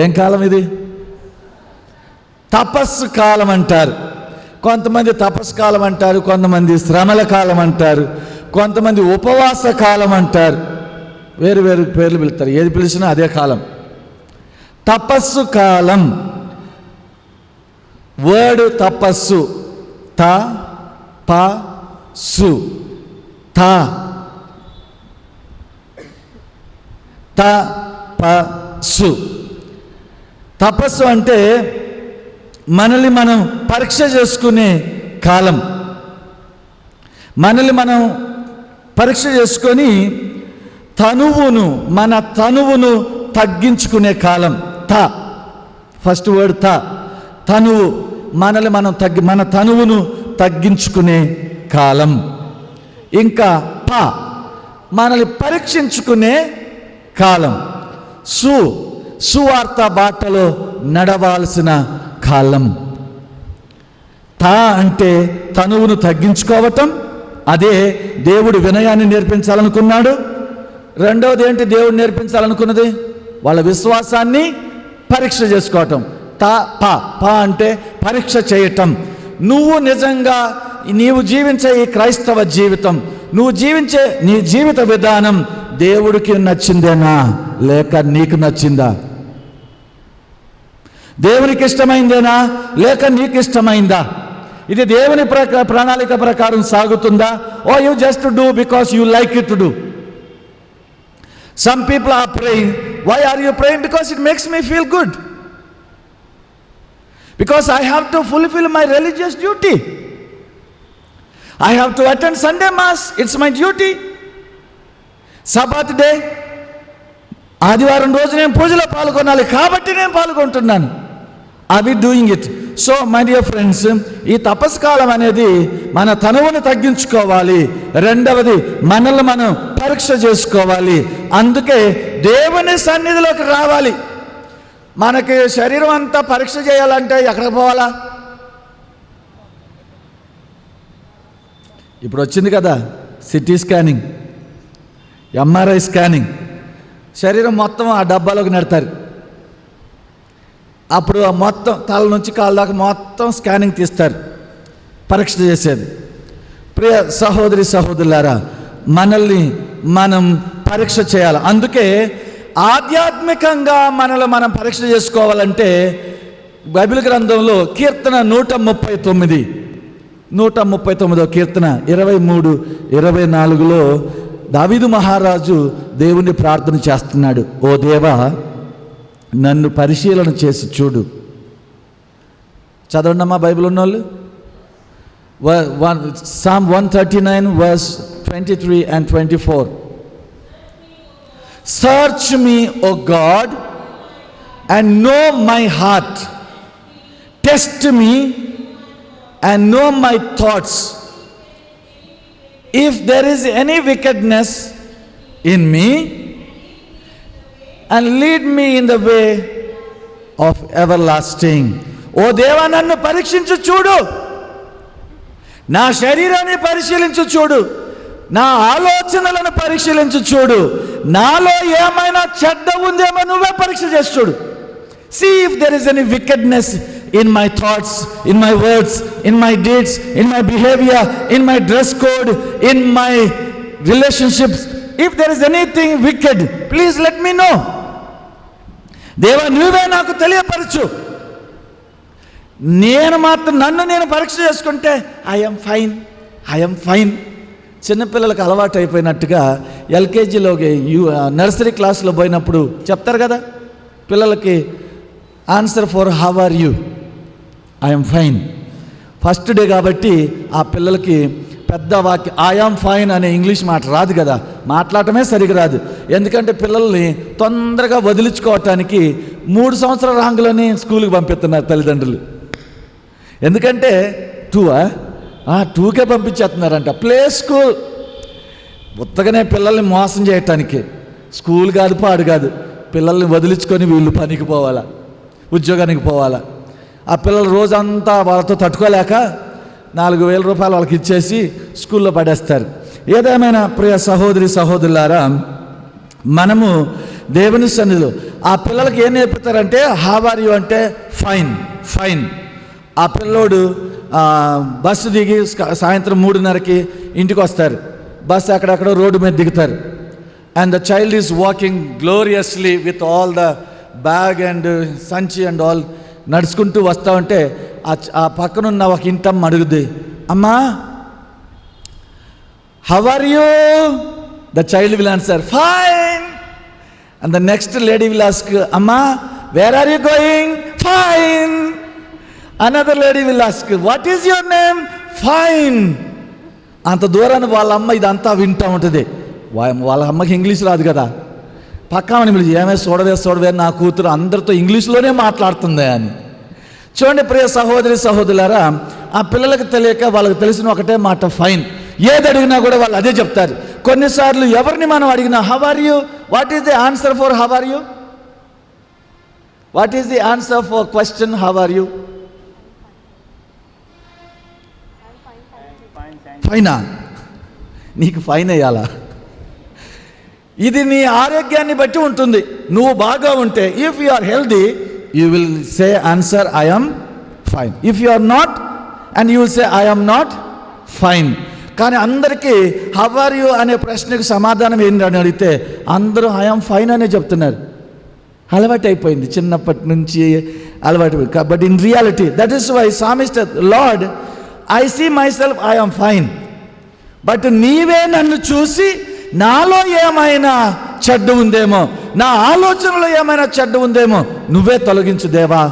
ఏం కాలం ఇది? తపస్సు కాలం అంటారు. కొంతమంది తపస్సు కాలం అంటారు, కొంతమంది శ్రమల కాలం అంటారు, కొంతమంది ఉపవాస కాలం అంటారు. వేరు వేరు పేర్లు పిలుస్తారు. ఏది పిలిచినా అదే కాలం. తపస్సు కాలం. వర్డ్ తపస్సు, త ప సు, త త ప సు. తపస్సు అంటే మనల్ని మనం పరీక్ష చేసుకునే కాలం. మనల్ని మనం పరీక్ష చేసుకొని మన తనువును తగ్గించుకునే కాలం. ఫస్ట్ వర్డ్ తనువు. మనల్ని మనం మన తనువును తగ్గించుకునే కాలం. ఇంకా మనల్ని పరీక్షించుకునే కాలం. సువార్త బాటలో నడవాల్సిన కాలం. అంటే తనువును తగ్గించుకోవటం. అదే దేవుడు వినయాన్ని నేర్పించాలనుకున్నాడు. రెండవది ఏంటి దేవుడు నేర్పించాలనుకున్నది? వాళ్ళ విశ్వాసాన్ని పరీక్ష చేసుకోవటం. అంటే పరీక్ష చేయటం. నువ్వు నిజంగా నీవు జీవించే ఈ క్రైస్తవ జీవితం, నువ్వు జీవించే నీ జీవిత విధానం దేవుడికి నచ్చిందేనా లేక నీకు నచ్చిందా? దేవునికి ఇష్టమైందేనా లేక నీకు ఇష్టమైందా? ఇది దేవుని ప్రణాళిక ప్రకారం సాగుతుందా? Oh you just do because you like it to do. Some people are praying. Why are you praying? Because it makes me feel good. Because I have to fulfill my religious duty. I have to attend Sunday Mass. It's my duty. Sabbath day. ఆదివారం రోజు నేను పూజలో పాల్గొనాలి కాబట్టి నేను పాల్గొంటున్నాను. Are we doing it? So my dear friends, ఈ తపస్కాలం అనేది మన తనువును తగ్గించుకోవాలి. రెండవది మనల్ని మనం పరీక్ష చేసుకోవాలి. అందుకే దేవుని సన్నిధిలోకి రావాలి. మనకి శరీరం అంతా పరీక్ష చేయాలంటే ఎక్కడికి పోవాలా? ఇప్పుడు వచ్చింది కదా సిటీ స్కానింగ్, ఎంఆర్ఐ స్కానింగ్. శరీరం మొత్తం ఆ డబ్బాలోకి నెడతారు. అప్పుడు ఆ మొత్తం తల నుంచి కాళ్ళ దాకా మొత్తం స్కానింగ్ తీస్తారు, పరీక్ష చేసేది. ప్రియ సహోదరి సహోదరులారా, మనల్ని మనం పరీక్ష చేయాలి. అందుకే ఆధ్యాత్మికంగా మనల్ని మనం పరీక్ష చేసుకోవాలంటే బైబిల్ గ్రంథంలో కీర్తన 139 కీర్తన 23-24లో దావీదు మహారాజు దేవుని ప్రార్థన చేస్తున్నాడు. ఓ దేవా, నన్ను పరిశీలన చేసి చూడు. చదవండి అమ్మా బైబిల్ ఉన్నోళ్ళు. Psalm 139 verse 23 and 24. Search me, O God, and know my heart. Test me and know my thoughts. If there is any wickedness in me, and lead me in the way of everlasting. ఓ దేవా, నన్ను పరీక్షించు చూడు, నా శరీరాన్ని పరిశీలించు చూడు, నా ఆలోచనలను పరిశీలించు చూడు, నాలో ఏమైనా చెడ్డ ఉందేమో నువ్వే పరీక్ష చేసి చూడు. See if there is any wickedness in my thoughts, in my words, in my deeds, in my behavior, in my dress code, in my relationships. If there is anything wicked, please let me know. దేవా, నువ్వే నాకు తెలియపరచు. నన్ను నేను పరీక్ష చేసుకుంటే I'm fine. చిన్నపిల్లలకు అలవాటు అయిపోయినట్టుగా ఎల్కేజీలోకి nursery క్లాస్లో పోయినప్పుడు చెప్తారు కదా పిల్లలకి, answer for how are you, I'm fine. First day కాబట్టి ఆ పిల్లలకి పెద్ద వాక్యం ఐఎమ్ ఫైన్ అనే ఇంగ్లీష్ మాట రాదు కదా, మాట్లాడటమే సరిగా రాదు. ఎందుకంటే పిల్లల్ని తొందరగా వదిలించుకోవటానికి 3 సంవత్సరాల రాంగులని స్కూల్కి పంపిస్తున్నారు తల్లిదండ్రులు. ఎందుకంటే 2కే పంపించేస్తున్నారంట. ప్లే స్కూల్ ఉత్తగానే పిల్లల్ని మోసం చేయటానికి. స్కూల్ కాదు, పాడు కాదు. పిల్లల్ని వదిలించుకొని వీళ్ళు పనికి పోవాలా, ఉద్యోగానికి పోవాలా. ఆ పిల్లలు రోజంతా వాళ్ళతో తట్టుకోలేక 4,000 రూపాయలు వాళ్ళకి ఇచ్చేసి స్కూల్లో పడేస్తారు. ఏదేమైనా ప్రియ సహోదరి సహోదరులారా, మనము దేవుని సన్నిధిలో ఆ పిల్లలకి ఏం నేర్పుతారంటే హౌ ఆర్ యు అంటే ఫైన్. ఆ పిల్లోడు బస్సు దిగి సాయంత్రం 3:30కి ఇంటికి వస్తారు. బస్సు అక్కడక్కడ రోడ్డు మీద దిగుతారు. And the child is walking gloriously with all the bag and సంచి అండ్ ఆల్. నడుచుకుంటూ వస్తూ ఉంటే ఆ పక్కనున్న ఒక ఇంటమ్మ అడుగుద్ది, అమ్మా how are you? The child will answer fine. And the next lady will ask, అమ్మా where are you going? Fine. Another lady will ask, what is your name? Fine. అంత దూరాన్ని వాళ్ళ అమ్మ ఇదంతా వింటూ ఉంటుంది. వాళ్ళ అమ్మకి ఇంగ్లీష్ రాదు కదా, పక్కామని పిలిచి, ఏమే చూడవే నా కూతురు అందరితో ఇంగ్లీష్లోనే మాట్లాడుతుంది అని. చూడండి ప్రియ సహోదరి సహోదరులారా, ఆ పిల్లలకు తెలియక వాళ్ళకి తెలిసిన ఒకటే మాట, ఫైన్. ఏది అడిగినా కూడా వాళ్ళు అదే చెప్తారు. కొన్నిసార్లు ఎవరిని మనం అడిగినా, how are you? What is the answer for how are you? What is the answer for question how are you? ఫైనా? నీకు ఫైన్ వేయాలా? ఇది నీ ఆరోగ్యాన్ని బట్టి ఉంటుంది. నువ్వు బాగా ఉంటే, if you are healthy, you will say answer I am fine. If you are not, and you will say I am not fine. కానీ అందరికీ హౌ ఆర్ యూ అనే ప్రశ్నకు సమాధానం ఏంటని అడిగితే అందరూ ఐ ఆమ్ ఫైన్ అనే చెప్తున్నారు. అలవాటు అయిపోయింది, చిన్నప్పటి నుంచి అలవాటు. But in reality that is why psalmist, Lord I see myself I am fine, but నీవే నన్ను చూసి నాలో ఏమైనా చెడ్డ ఉందేమో, నా ఆలోచనలో ఏమైనా చెడ్డ ఉందేమో నువ్వే తొలగించు దేవా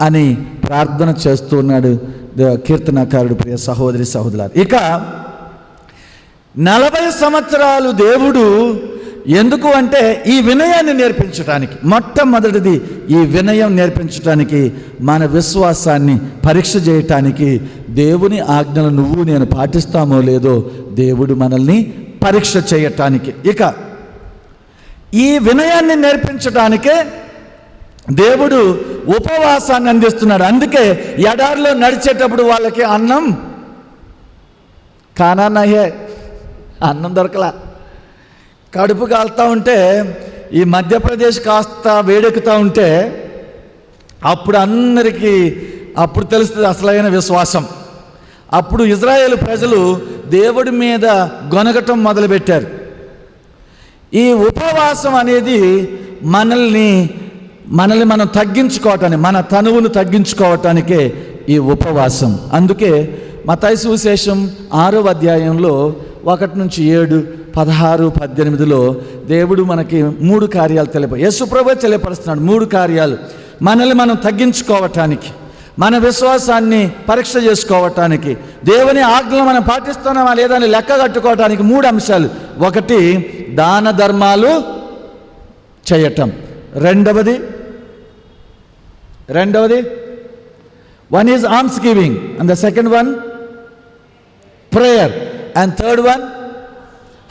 అని ప్రార్థన చేస్తూ ఉన్నాడు కీర్తనకారుడు. ప్రియ సహోదరి సహోదరులారా, ఇక 40 సంవత్సరాలు దేవుడు ఎందుకు అంటే ఈ వినయాన్ని నేర్పించడానికి, మొట్టమొదటిది ఈ వినయం నేర్పించడానికి, మన విశ్వాసాన్ని పరీక్ష చేయటానికి, దేవుని ఆజ్ఞలు నువ్వు నేను పాటిస్తామో లేదో దేవుడు మనల్ని పరీక్ష చేయటానికి. ఇక ఈ వినయాన్ని నేర్పించటానికే దేవుడు ఉపవాసాన్ని అందిస్తున్నాడు. అందుకే ఎడారిలో నడిచేటప్పుడు వాళ్ళకి అన్నం కానానయ్యే, అన్నం దొరకలా. కడుపు కాలుతూ ఉంటే, ఈ మధ్యప్రదేశ్ కాస్త వేడెక్కుతూ ఉంటే అప్పుడు అందరికీ అప్పుడు తెలుస్తుంది అసలైన విశ్వాసం. అప్పుడు ఇజ్రాయేలు ప్రజలు దేవుడి మీద గొనగటం మొదలుపెట్టారు. ఈ ఉపవాసం అనేది మనల్ని మనం తగ్గించుకోవటానికి, మన తనువును తగ్గించుకోవటానికే ఈ ఉపవాసం. అందుకే మత్తయి సువిశేషం 6వ అధ్యాయంలో 1-7, 16, 18లో దేవుడు మనకి 3 కార్యాలు యేసుప్రభువే తెలియపరుస్తున్నాడు. 3 కార్యాలు మనల్ని మనం తగ్గించుకోవటానికి, మన విశ్వాసాన్ని పరీక్ష చేసుకోవటానికి, దేవుని ఆజ్ఞలు మనం పాటిస్తున్నామా లేదా అని లెక్క కట్టుకోవటానికి 3 అంశాలు. 1 దాన ధర్మాలు చేయటం, రెండవది one is alms giving, and the second one prayer, and third one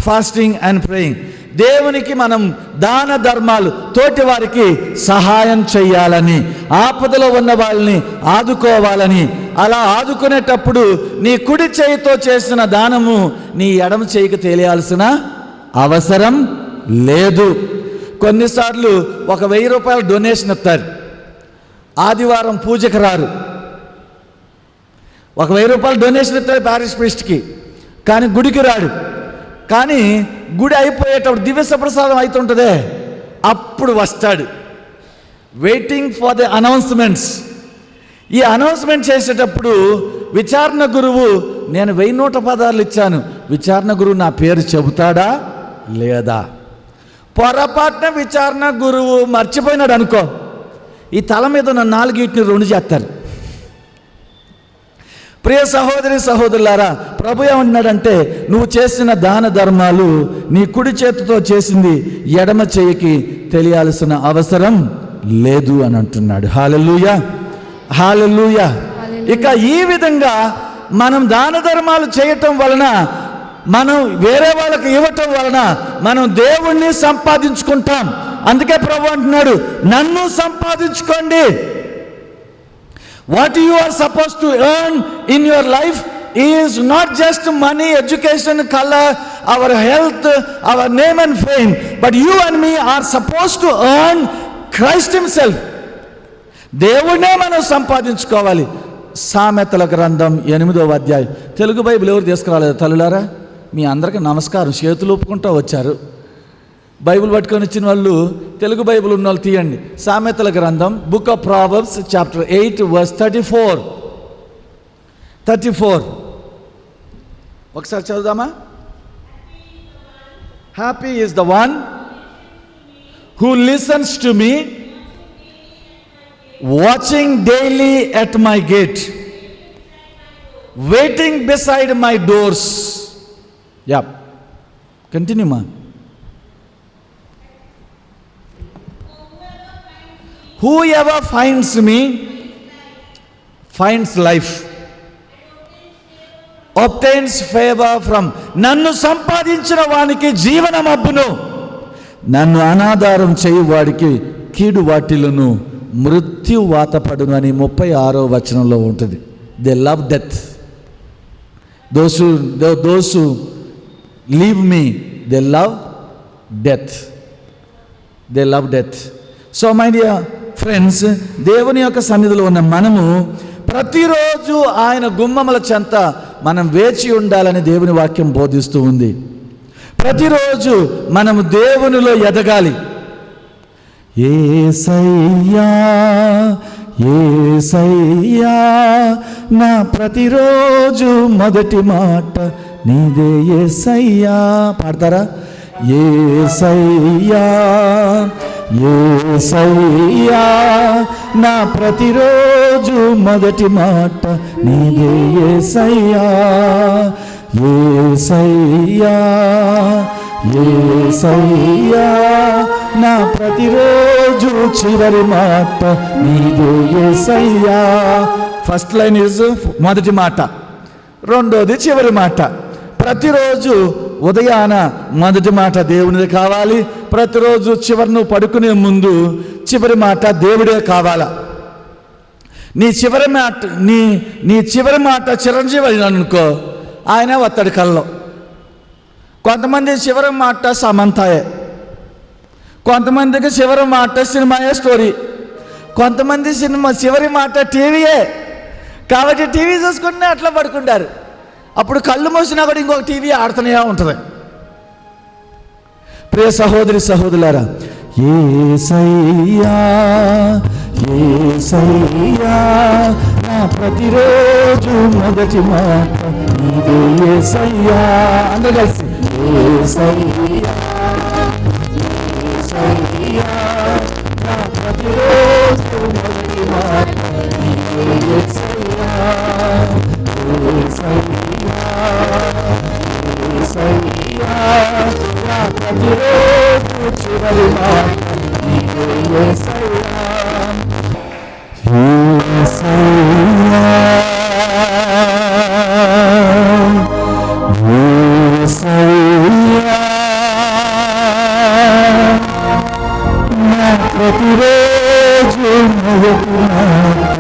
fasting and praying. దేవునికి మనం దాన ధర్మాలు, తోటి వారికి సహాయం చేయాలని, ఆపదలో ఉన్న వాళ్ళని ఆదుకోవాలని. అలా ఆదుకునేటప్పుడు నీ కుడి చేయితో చేసిన దానము నీ ఎడమ చేయికి తెలియాల్సిన అవసరం లేదు. కొన్నిసార్లు 1000 రూపాయలు డొనేషన్ ఇస్తారు, ఆదివారం పూజకు రారు. 1000 రూపాయలు డొనేషన్ ఇస్తారు ప్యారిష్ ప్రీస్ట్కి, కానీ గుడికి రాడు. కానీ గుడి అయిపోయేటప్పుడు దివ్య ప్రసాదం అవుతుంటుందే, అప్పుడు వస్తాడు, వెయిటింగ్ ఫర్ ది అనౌన్స్మెంట్స్. ఈ అనౌన్స్మెంట్ చేసేటప్పుడు విచారణ గురువు, నేను 1000 నోట్ల పదాలు ఇచ్చాను, విచారణ గురువు నా పేరు చెబుతాడా లేదా? పొరపాటున విచారణ గురువు మర్చిపోయినాడు అనుకో, ఈ తల మీద ఉన్న 4 ఈటిని 2 చేస్తారు. ప్రియ సహోదరి సహోదరులారా, ప్రభు ఏమంటున్నాడంటే, నువ్వు చేసిన దాన ధర్మాలు నీ కుడి చేతితో చేసింది ఎడమ చేయికి తెలియాల్సిన అవసరం లేదు అని అంటున్నాడు. హల్లెలూయా, హల్లెలూయా. ఇక ఈ విధంగా మనం దాన ధర్మాలు చేయటం వలన, మనం వేరే వాళ్ళకి ఇవ్వటం వలన మనం దేవుణ్ణి సంపాదించుకుంటాం. అందుకే ప్రభు అంటున్నాడు, నన్ను సంపాదించుకోండి. What you are supposed to earn in your life is not just money, education, color, our health, our name and fame, but you and me are supposed to earn Christ himself. దేవుడే మనం సంపాదించుకోవాలి. సామెతల గ్రంథం 8వ అధ్యాయం. Telugu Bible ఎవరు తీసుకురాలేదు తల్లులారా? మీ అందరికీ నమస్కారం, చేతులు ఒప్పుకుంటూ వచ్చారు. బైబిల్ పట్టుకొని వచ్చిన వాళ్ళు, తెలుగు బైబిల్ ఉన్న వాళ్ళు తీయండి. సామెతల గ్రంథం, book of proverbs, chapter 8 verse 34. ఒకసారి చదువుదామా? Happy is the one who listens to me watching daily at my gate, waiting beside my doors. Yeah, continue, ma. Whoever finds me finds life, obtains favor from. నన్ను సంపాదించిన వానికి జీవనమబ్బును, నన్ను అనాధారం చేయు వాడికి కీడు వాటిలను మృత్యు వాతపడును అని 36వ వచనంలో ఉంటుంది. They love death. Those who leave me, they love death. They love death. So my dear friends, దేవుని యొక్క సన్నిధిలో ఉన్న మనము ప్రతిరోజు ఆయన గుమ్మముల చెంత మనం వేచి ఉండాలని దేవుని వాక్యం బోధిస్తూ ఉంది. ప్రతిరోజు మనము దేవునిలో ఎదగాలి. యేసయ్యా యేసయ్యా నా ప్రతిరోజు మొదటి మాట నీదే యేసయ్యా. పాడతారా? యేసయ్యా యేసయ్యా నా ప్రతిరోజు మొదటి మాట నీదే యేసయ్యా. యేసయ్యా యేసయ్యా నా ప్రతిరోజు చివరి మాట నీదే యేసయ్యా. ఫస్ట్ లైన్ ఇస్ మొదటి మాట, రెండోది చివరి మాట. ప్రతిరోజు ఉదయాన మొదటి మాట దేవునిదే కావాలి. ప్రతిరోజు చివరిను పడుకునే ముందు చివరి మాట దేవుడే కావాలా. నీ చివరి మాట చిరంజీవి అనుకో, ఆయన వత్తడి కల్లో. కొంతమంది చివరి మాట సమంతాయే, కొంతమందికి చివరి మాట సినిమాయే స్టోరీ, కొంతమంది చివరి మాట టీవీయే. కాబట్టి టీవీ చూసుకుంటే అట్లా పడుకుంటారు. అప్పుడు కళ్ళు మూసినా కూడా ఇంకొక టీవీ ఆడుతూనే ఉంటుంది. ప్రియ సహోదరి సహోదరులారా, యేసయ్యా యేసయ్యా నా ప్రతిరోజు మొదటి మాట నీదే యేసయ్యా. అందరూ కలిసి యేసయ్యా యేసయ్యా నా ప్రతిరోజు మొదటి మాట నీదే యేసయ్యా. యేసయ్యా యేసయ్యా నా ప్రతిరోజు చివరి మాట నీదే యేసయ్యా. యేసయ్యా యేసయ్యా నా ప్రతిరోజు మొదటి మాట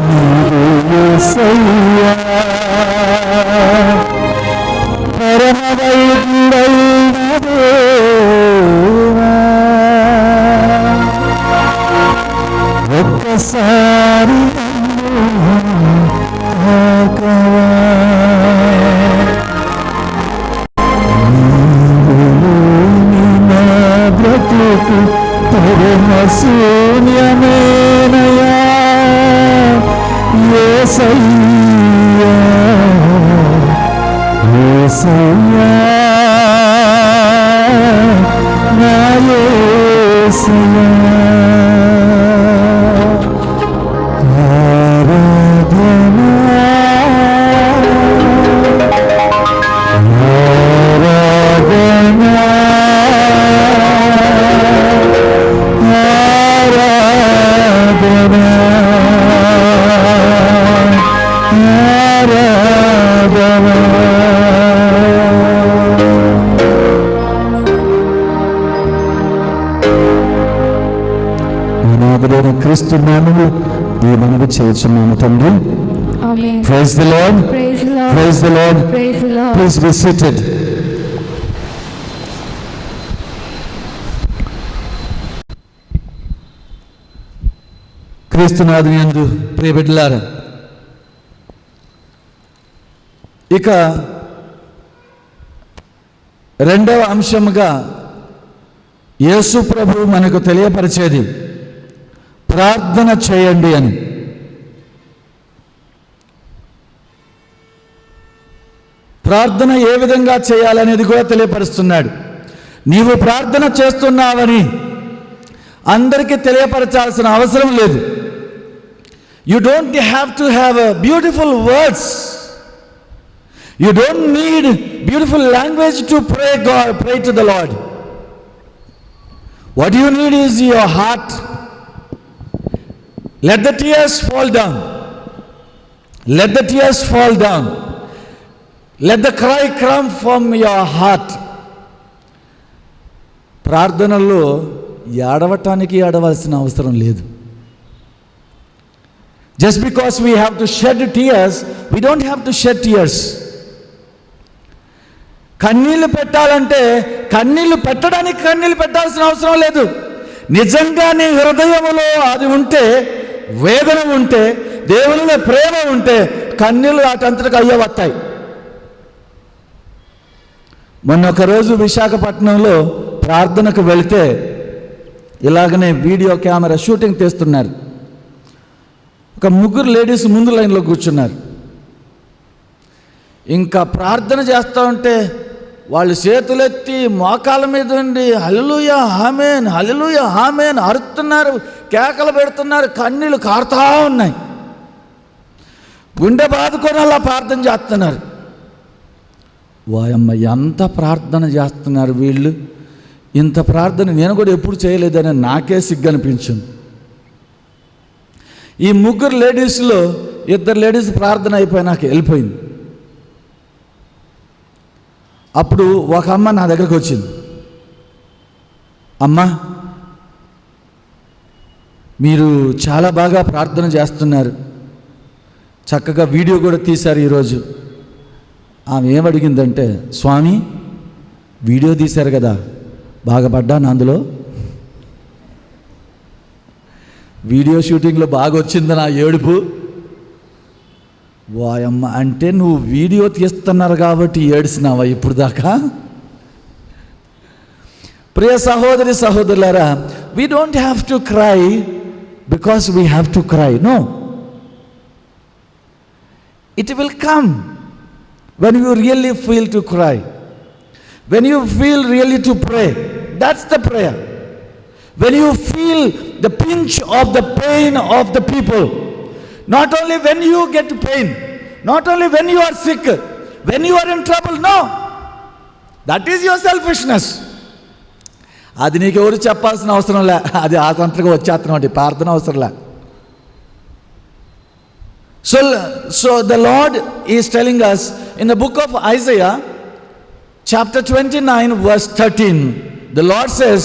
నీదే యేసయ్యా. పరమ వైద్యుడైన దేవా, ఒక్కసారి తాకవా. నా బ్రతుకు పరమ శూన్యమేనయా. యేసయ్యా యేసయ్యా నా యేసయ్యా. ఆరాధనా ఆరాధనా ఆరాధనా ఆరాధనా. నాథుడైన క్రీస్తు నామములో ఈ మనవి చేయుచున్నాము తండ్రి. Amen. Praise the Lord. Praise the Lord. Praise the Lord. Praise the Lord. Please be seated. క్రీస్తునాథుని యందు ప్రియ బిడ్డలారా, ఇక రెండవ అంశముగా యేసు ప్రభు మనకు తెలియపరిచేది ప్రార్థన చేయండి అని. ప్రార్థన ఏ విధంగా చేయాలనేది కూడా తెలియపరుస్తున్నాడు. నీవు ప్రార్థన చేస్తున్నావని అందరికీ తెలియపరచాల్సిన అవసరం లేదు. You don't have to have beautiful words. You don't need beautiful language to pray to the Lord. What you need is your heart. Let the tears fall down. Let the tears fall down. Let the cry come from your heart. ప్రార్థనలో ఏడవటానికి ఏడవలసిన అవసరం లేదు. Just because we have to shed tears, we don't have to shed tears. కన్నీళ్లు పెట్టాలంటే కన్నీళ్లు పెట్టడానికి కన్నీళ్లు పెట్టాల్సిన అవసరం లేదు. నిజంగా నీ హృదయములో అది ఉంటే, వేదన ఉంటే, దేవునిలో ప్రేమ ఉంటే కన్నీళ్లు వాటంతటికి అయ్యే వస్తాయి. మొన్న ఒకరోజు విశాఖపట్నంలో ప్రార్థనకు వెళితే ఇలాగనే వీడియో కెమెరా షూటింగ్ తీస్తున్నారు. ఒక 3 లేడీస్ ముందు లైన్లో కూర్చున్నారు. ఇంకా ప్రార్థన చేస్తూ ఉంటే వాళ్ళు చేతులెత్తి మోకాళ్ళ మీద ఉండి హల్లెలూయా ఆమేన్ హల్లెలూయా ఆమేన్ అరుస్తున్నారు, కేకలు పెడుతున్నారు, కన్నీళ్ళు కారుతా ఉన్నాయి. గుండె బాదుకొని అలా ప్రార్థన చేస్తున్నారు. వాయమ్మ ఎంత ప్రార్థన చేస్తున్నారు వీళ్ళు. ఇంత ప్రార్థన నేను కూడా ఎప్పుడు చేయలేదని నాకే సిగ్గు అనిపించింది. ఈ 3 లేడీస్లో 2 లేడీస్ ప్రార్థన అయిపోయినాక వెళ్ళిపోయింది. అప్పుడు ఒక అమ్మ నా దగ్గరకు వచ్చింది. అమ్మ, మీరు చాలా బాగా ప్రార్థన చేస్తున్నారు, చక్కగా వీడియో కూడా తీశారు ఈరోజు. ఆమె ఏమడిగిందంటే, స్వామి వీడియో తీశారు కదా, బాగా పడ్డాను అందులో, వీడియో షూటింగ్లో బాగా వచ్చింది నా ఏడుపు. వాయమ్మ, అంటే నువ్వు వీడియో తీస్తున్నారు కాబట్టి ఏడ్చినావా ఇప్పుడు దాకా? ప్రియ సహోదరి సహోదరులారా, we don't have to cry because we have to cry. No, it will come when you really feel to cry, when you feel really to pray. That's the prayer. When you feel the pinch of the pain of the people, not only when you get pain, not only when you are sick, when you are in trouble, no, that is your selfishness. అది నీకు ఎవరు చెప్పాల్సిన అవసరం లే, అది ఆతంత్రంగా వచ్చేస్తున్నాడు, ప్రార్థన అవసరం లే. So the Lord is telling us in the book of Isaiah chapter 29 verse 13, the Lord says,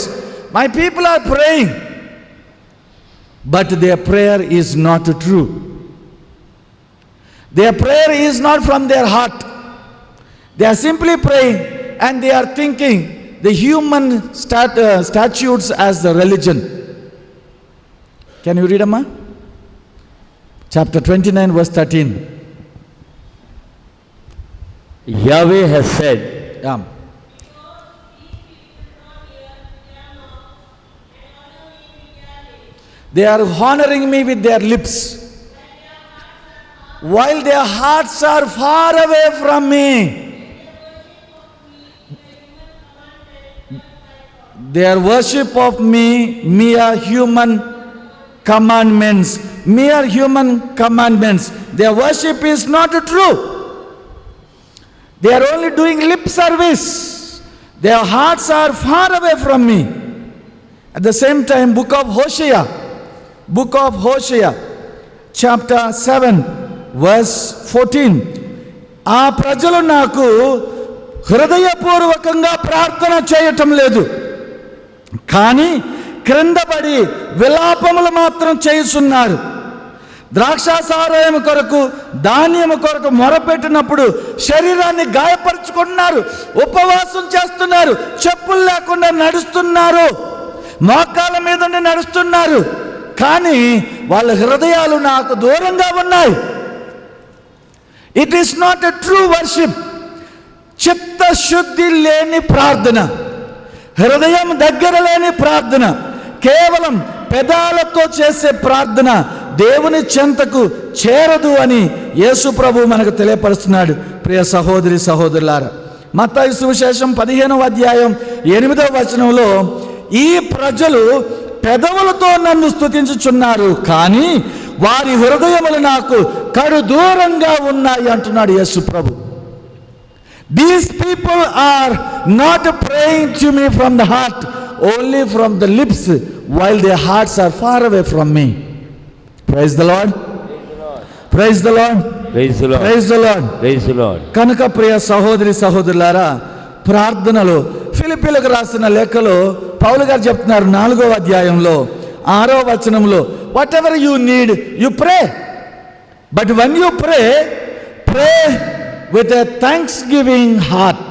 my people are praying, but their prayer is not true. Their prayer is not from their heart. They are simply praying and they are thinking the human statutes as the religion. Can you read, Amma? Chapter 29 verse 13. Yahweh has said, they are honoring me with their lips, while their hearts are far away from me. Their worship of me, mere human commandments, mere human commandments. Their worship is not true. They are only doing lip service. Their hearts are far away from me. At the same time, book of Hosea chapter 7 verse 14, ఆ ప్రజలు నాకు హృదయపూర్వకంగా ప్రార్థన చేయటం లేదు, కానీ క్రిందపడి విలాపములు మాత్రం చేయుచున్నారు. ద్రాక్షాసారాయము కొరకు ధాన్యము కొరకు మొరపెట్టినప్పుడు శరీరాన్ని గాయపరుచుకుంటున్నారు, ఉపవాసం చేస్తున్నారు, చెప్పులు లేకుండా నడుస్తున్నారు, మోకాళ్ళ మీద నడుస్తున్నారు, కానీ వాళ్ళ హృదయాలు నాకు దూరంగా ఉన్నాయి. It is not a true worship. చిత్తశుద్ధి లేని ప్రార్థన, హృదయం దగ్గర లేని ప్రార్థన, కేవలం పెదాలతో చేసే ప్రార్థన దేవుని చెంతకు చేరదు అని యేసు ప్రభు మనకు తెలియపరుస్తున్నాడు. ప్రియ సహోదరి సహోదరులారా, మత్తయి సువిశేషం 15వ అధ్యాయం 8వ వచనంలో, ఈ ప్రజలు పెదవులతో నన్ను స్తుతించుచున్నారు, కానీ వారి హృదయములు నాకు కడు దూరంగా ఉన్నాయి అంటున్నాడు యేసు ప్రభు. These people are not praying to me from the heart, only from the lips, while their hearts are far away from me. Praise the Lord. Praise the Lord. Praise the Lord. Praise the Lord. Praise the Lord. కనుక ప్రియ సహోదరి సహోదరులారా, ప్రార్థనలో ఫిలిప్పీలకు రాసిన లేఖలో పౌలు గారు చెప్తున్నారు 4వ అధ్యాయంలో 6వ వచనంలో, what ever you need you pray, but when you pray, pray with a thanksgiving heart.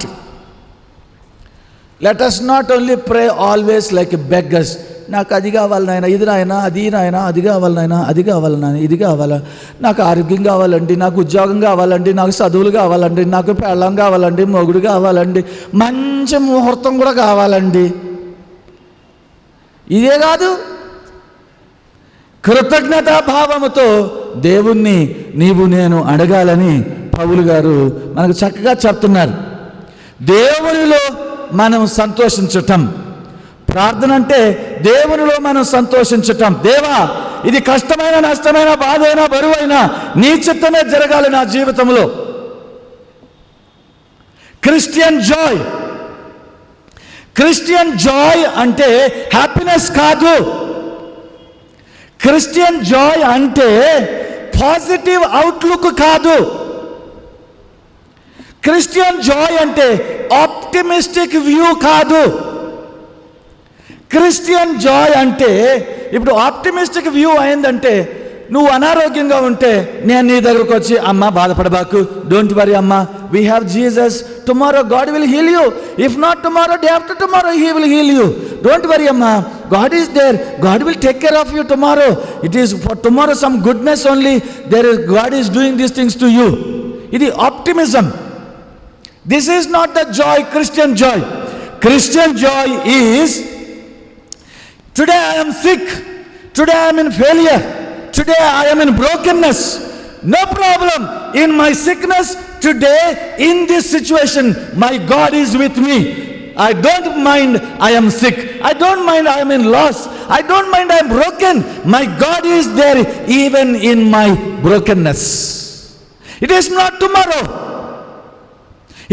Let us not only pray always like beggars. నాకు అది కావాలి నాయన, ఇది నాయన, అది నాయన, అది కావాలి నాయన, అది కావాలి నాయన, ఇది కావాలా, నాకు ఆరోగ్యం కావాలండి, నాకు ఉద్యోగం కావాలండి, నాకు చదువులు కావాలండి, నాకు పెళ్ళం కావాలండి, మొగుడు కావాలండి, మంచి ముహూర్తం కూడా కావాలండి. ఇదే కాదు, కృతజ్ఞతా భావముతో దేవుణ్ణి నీవు నేను అడగాలని పౌలు గారు మనకు చక్కగా చెప్తున్నారు. దేవునిలో మనం సంతోషించటం, ప్రార్థన అంటే దేవునిలో మనం సంతోషించటం. దేవా, ఇది కష్టమైన, నష్టమైన, బాధైనా, బరువైనా నీ చిత్తమే జరగాలి నా జీవితంలో. క్రిస్టియన్ జాయ్, క్రిస్టియన్ జాయ్ అంటే హ్యాపీనెస్ కాదు. క్రిస్టియన్ జాయ్ అంటే పాజిటివ్ అవుట్లుక్ కాదు. క్రిస్టియన్ జాయ్ అంటే ఆప్టిమిస్టిక్ వ్యూ కాదు. క్రిస్టియన్ జాయ్ అంటే, ఇప్పుడు ఆప్టిమిస్టిక్ వ్యూ అయిందంటే, నువ్వు అనారోగ్యంగా ఉంటే నేను నీ దగ్గరకు వచ్చి, అమ్మ బాధపడబాకు, డోంట్ వరీ అమ్మ, we have Jesus, tomorrow God will heal you, if not tomorrow, day after tomorrow he will heal you, don't worry అమ్మ, God is there, God will take care of you tomorrow, it is for tomorrow some goodness only, there is God is doing these things to you. ఇది optimism. This is not the joy, Christian joy. Christian joy is, today I am sick, today I am in failure, today I am in brokenness. No problem. In my sickness today, in this situation, my God is with me. I don't mind I am sick. I don't mind I am in loss. I don't mind I am broken. My God is there even in my brokenness. It is not tomorrow.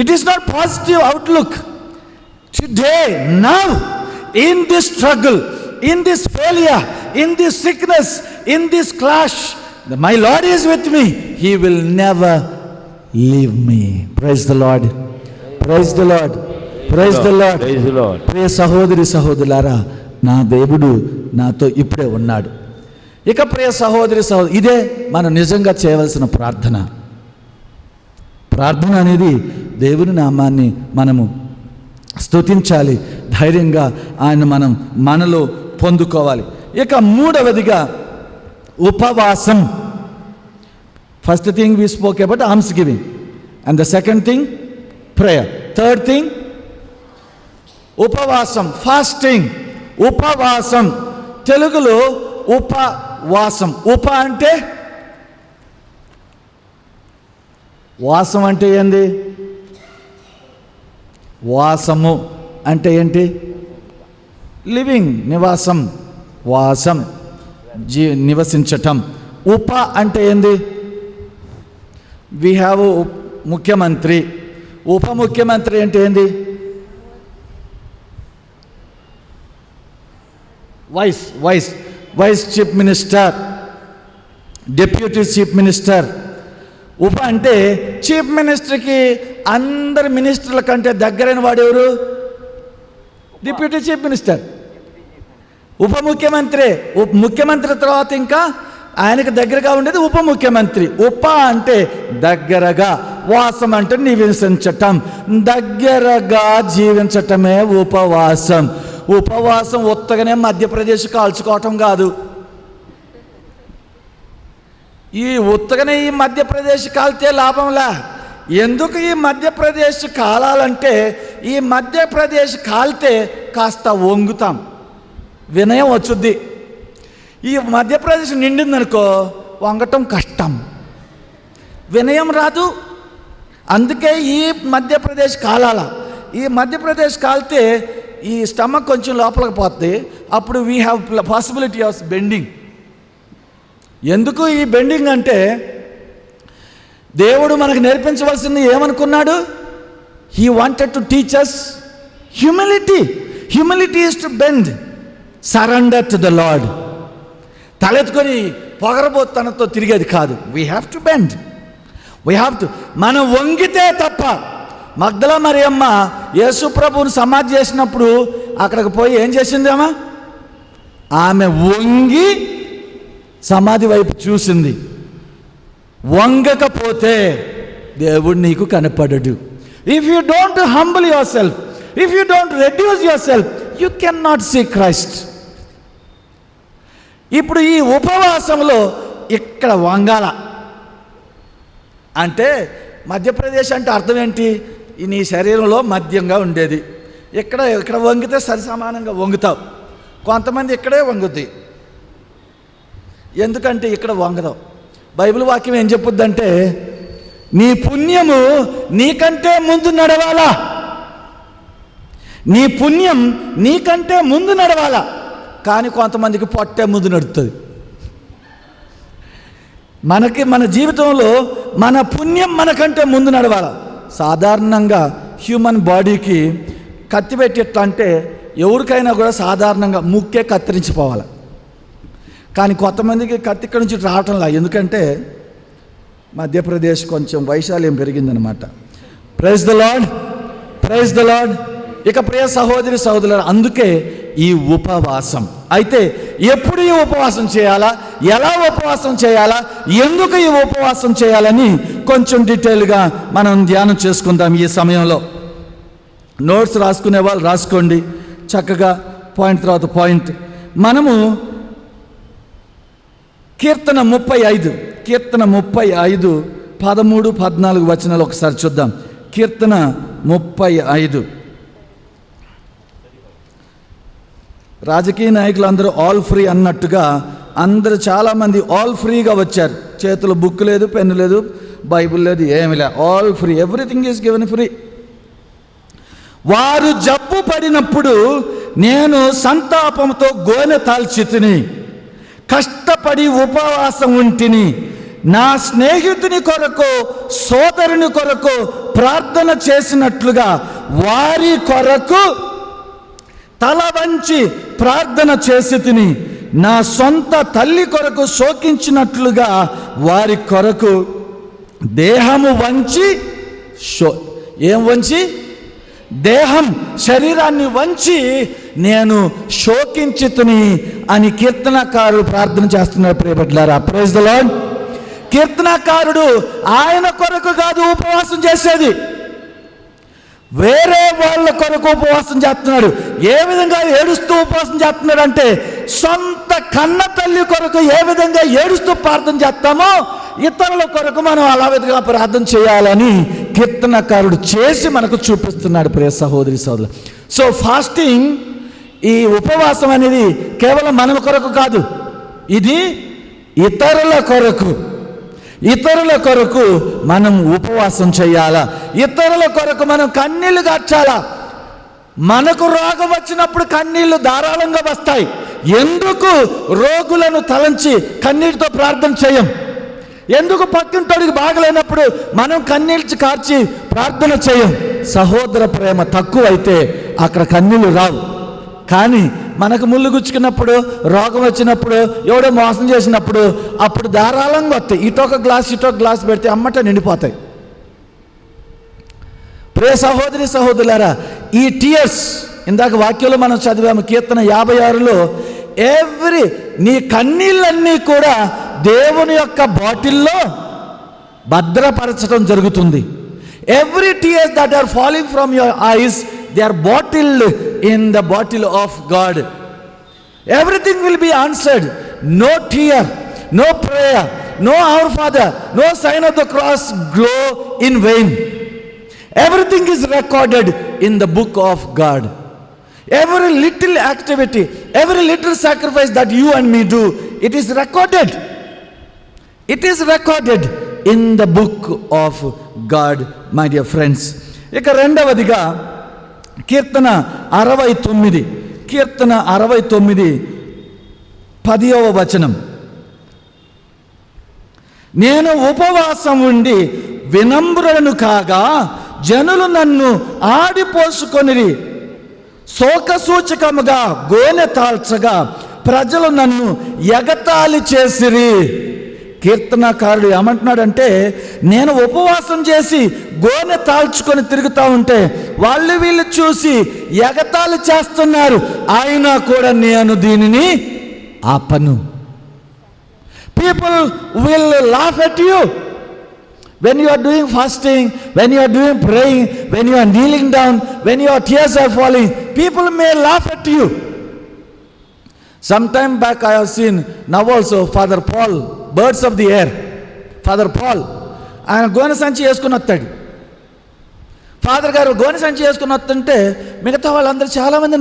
It is not positive outlook. Today, now, in this struggle, in this failure, in this sickness, in this clash, my Lord is with me. He will never leave me. Praise the Lord. Praise the Lord. Praise the Lord. Praise the Lord. ప్రియ సహోదరి సహోదరులారా, నా దేవుడు నాతో ఇప్పుడే ఉన్నాడు. ఇక ప్రియ సహోదరి సహోదరు, ఇదే మనం నిజంగా చేయవలసిన ప్రార్థన. ప్రార్థన అనేది దేవుని నామాన్ని మనము స్తుతించాలి, ధైర్యంగా ఆయన మనం మనలో పొందుకోవాలి. ఇక మూడవదిగా ఉపవాసం. First thing we spoke about alms giving, and the second thing prayer, third thing ఉపవాసం, ఫాస్టింగ్. ఉపవాసం తెలుగులో ఉపవాసం. ఉప అంటే వాసం అంటే ఏంది? వాసము అంటే ఏంటి? లివింగ్, నివాసం, వాసం, నివసించటం. ఉప అంటే ఏంది? వి హ్యావ్ ముఖ్యమంత్రి. ఉప ముఖ్యమంత్రి అంటే ఏంది? Vice chief minister, deputy chief minister. ఉప అంటే చీఫ్ మినిస్టర్కి అందరి మినిస్టర్ల కంటే దగ్గరైన వాడు ఎవరు? Deputy chief minister. ఉప ముఖ్యమంత్రి, ముఖ్యమంత్రి తర్వాత ఇంకా ఆయనకు దగ్గరగా ఉండేది ఉప ముఖ్యమంత్రి. ఉప అంటే దగ్గరగా, వాసం అంటే నివసించటం, దగ్గరగా జీవించటమే ఉపవాసం. ఉపవాసం ఉత్తగానే మధ్యప్రదేశ్ కాల్చుకోవటం కాదు. ఈ ఉత్తగానే ఈ మధ్యప్రదేశ్ కాల్తే లాభంలా. ఎందుకు ఈ మధ్యప్రదేశ్ కాలాలంటే, ఈ మధ్యప్రదేశ్ కాలితే కాస్త వంగుతాం, వినయం వచ్చుద్ది. ఈ మధ్యప్రదేశ్ నిండిందనుకో వంగటం కష్టం, వినయం రాదు. అందుకే ఈ మధ్యప్రదేశ్ కాలాల. ఈ మధ్యప్రదేశ్ కాలితే ఈ స్టమక్ కొంచెం లోపలికి పోతుంది, అప్పుడు we have possibility of bending. ఎందుకు ఈ బెండింగ్ అంటే, దేవుడు మనకు నేర్పించవలసింది ఏమనుకున్నాడు? He wanted to teach us humility. Humility is to bend, surrender to the Lord. తలెత్తుకొని పొగరబోతనంతో తిరిగేది కాదు. We have to bend, we have to. మనం వంగితే తప్ప. మగ్దల మరియమ్మ యేసు ప్రభువుని సమాధి చేసినప్పుడు అక్కడికి పోయి ఏం చేసిందేమా? ఆమె వంగి సమాధి వైపు చూసింది. వంగకపోతే దేవుడు నీకు కనపడడు. If you don't humble your self, if you don't reduce your self, you can not see Christ. ఇప్పుడు ఈ ఉపవాసంలో ఇక్కడ వంగాల అంటే, మధ్యప్రదేశ్ అంటే అర్థం ఏంటి? నీ శరీరంలో మధ్యంగా ఉండేది. ఇక్కడ వంగితే సరి సమానంగా వంగుతావు. కొంతమంది ఇక్కడే వంగుద్ది. ఎందుకంటే ఇక్కడ వంగదాం. బైబిల్ వాక్యం ఏం చెప్పుద్దంటే, నీ పుణ్యము నీకంటే ముందు నడవాలా. నీ పుణ్యం నీకంటే ముందు నడవాలా. కానీ కొంతమందికి పొట్టే ముందు నడుస్తుంది. మన జీవితంలో మన పుణ్యం మనకంటే ముందు నడవాలా. సాధారణంగా హ్యూమన్ బాడీకి కత్తి పెట్టేట్లా అంటే, ఎవరికైనా కూడా సాధారణంగా ముక్కే కత్తిరించిపోవాలి. కానీ కొంతమందికి కత్తి ఇక్కడ నుంచి రావటంలా. ఎందుకంటే మధ్యప్రదేశ్ కొంచెం వైశాల్యం పెరిగిందనమాట. Praise the Lord, praise the Lord. ఇక ప్రియ సహోదరి సహోదరులు, అందుకే ఈ ఉపవాసం. అయితే ఎప్పుడు ఈ ఉపవాసం చేయాలా, ఎలా ఉపవాసం చేయాలా, ఎందుకు ఈ ఉపవాసం చేయాలని కొంచెం డీటెయిల్గా మనం ధ్యానం చేసుకుందాం ఈ సమయంలో. నోట్స్ రాసుకునే వాళ్ళు రాసుకోండి చక్కగా, పాయింట్ తర్వాత పాయింట్. మనము కీర్తన 35 13, 14 వచనాలు ఒకసారి చూద్దాం. కీర్తన 35. రాజకీయ నాయకులు అందరూ ఆల్ ఫ్రీ అన్నట్టుగా అందరూ చాలామంది ఆల్ ఫ్రీగా వచ్చారు. చేతులు బుక్ లేదు, పెన్ను లేదు, బైబిల్ లేదు, ఏమి లేదు, all free, everything is given free. వారు జబ్బు పడినప్పుడు నేను సంతాపంతో గోనె తాల్చితిని, కష్టపడి ఉపవాసం ఉంటిని, నా స్నేహితుని కొరకు సోదరుని కొరకు ప్రార్థన చేసినట్లుగా వారి కొరకు తల వంచి ప్రార్థన చేసి తిని, నా సొంత తల్లి కొరకు శోకించినట్లుగా వారి కొరకు దేహము వంచి ఏం వంచి? దేహం, శరీరాన్ని వంచి నేను శోకించితిని అని కీర్తనకారుడు ప్రార్థన చేస్తున్నారు. ప్రియబిడ్డలారా, ప్రైజ్ ద లార్డ్. కీర్తనకారుడు ఆయన కొరకు కాదు ఉపవాసం చేసేది, వేరే వాళ్ళ కొరకు ఉపవాసం చేస్తున్నాడు. ఏ విధంగా ఏడుస్తూ ఉపవాసం చేస్తున్నాడు అంటే, సొంత కన్న తల్లి కొరకు ఏ విధంగా ఏడుస్తూ ప్రార్థన చేస్తామో ఇతరుల కొరకు మనం అలా విధంగా ప్రార్థన చేయాలని కీర్తనకారుడు చేసి మనకు చూపిస్తున్నాడు. ప్రియ సహోదరి సోదరులు, సో ఫాస్టింగ్, ఈ ఉపవాసం అనేది కేవలం మన కొరకు కాదు, ఇది ఇతరుల కొరకు. ఇతరుల కొరకు మనం ఉపవాసం చేయాలా, ఇతరుల కొరకు మనం కన్నీళ్లు కార్చాలా. మనకు రోగం వచ్చినప్పుడు కన్నీళ్లు ధారాళంగా వస్తాయి. ఎందుకు రోగులను తలంచి కన్నీటితో ప్రార్థన చేయం? ఎందుకు పక్కింటోడికి బాగలేనప్పుడు మనం కన్నీళ్ళు కార్చి ప్రార్థన చేయం? సహోదర ప్రేమ తక్కువైతే అక్కడ కన్నీళ్లు రావు. కానీ మనకు ముళ్ళు గుచ్చుకున్నప్పుడు, రోగం వచ్చినప్పుడు, ఎవడో మోసం చేసినప్పుడు అప్పుడు ధారాళంగా వస్తాయి. ఇటొక గ్లాస్ పెడితే అమ్మట నిండిపోతాయి. ప్రియ సహోదరి సహోదరులారా, ఈ టీయర్స్ ఇందాక వాక్యంలో మనం చదివాము, కీర్తన 56లో నీ కన్నీళ్ళన్నీ కూడా దేవుని యొక్క బాటిల్లో భద్రపరచడం జరుగుతుంది. Every tears that are falling from your eyes, they are bottled in the bottle of God. Everything will be answered. No tear, no prayer, no Our Father, no sign of the cross go in vain. Everything is recorded in the book of God. Every little activity, every little sacrifice that you and me do, it is recorded. It is recorded in the book of God, my dear friends. ఇక రెండవదిగా కీర్తన 69 కీర్తన 69 10వ వచనం. నేను ఉపవాసం ఉండి వినమ్రులను కాగా జనులు నన్ను ఆడిపోసుకొనిరి. శోకసూచకముగా గోనె తాల్చగా ప్రజలు నన్ను ఎగతాళి చేసిరి. కీర్తనకారుడు ఏమంటున్నాడంటే, నేను ఉపవాసం చేసి గోనె తాల్చుకొని తిరుగుతూ ఉంటే వాళ్ళు వీళ్ళు చూసి ఎగతాళి చేస్తున్నారు, అయినా కూడా నేను దీనిని ఆపను. People will laugh at you when you are doing fasting, when you are doing praying, when you are kneeling down, when your tears are falling, people may laugh at you. Sometime back I have seen, now also, Father Paul, birds of the air, Father Paul, ఆయన గోనె సంచి వేసుకుని వస్తాడు. Father గారు గోనె సంచి వేసుకుని వస్తుంటే మిగతా వాళ్ళందరూ చాలామంది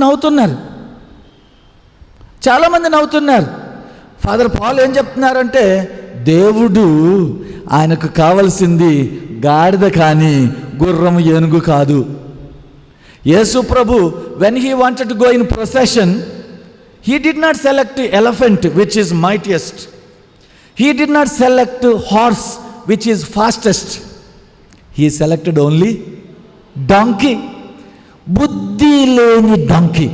నవ్వుతున్నారు. ఫాదర్ పాల్ ఏం చెప్తున్నారంటే, దేవుడు ఆయనకు కావలసింది గాడిద కానీ గుర్రం ఏనుగు కాదు. యేసు ప్రభు when he wanted to go in procession, he did not select elephant which is mightiest. He did not select horse which is fastest. He selected only donkey, బుద్ధి లేని donkey.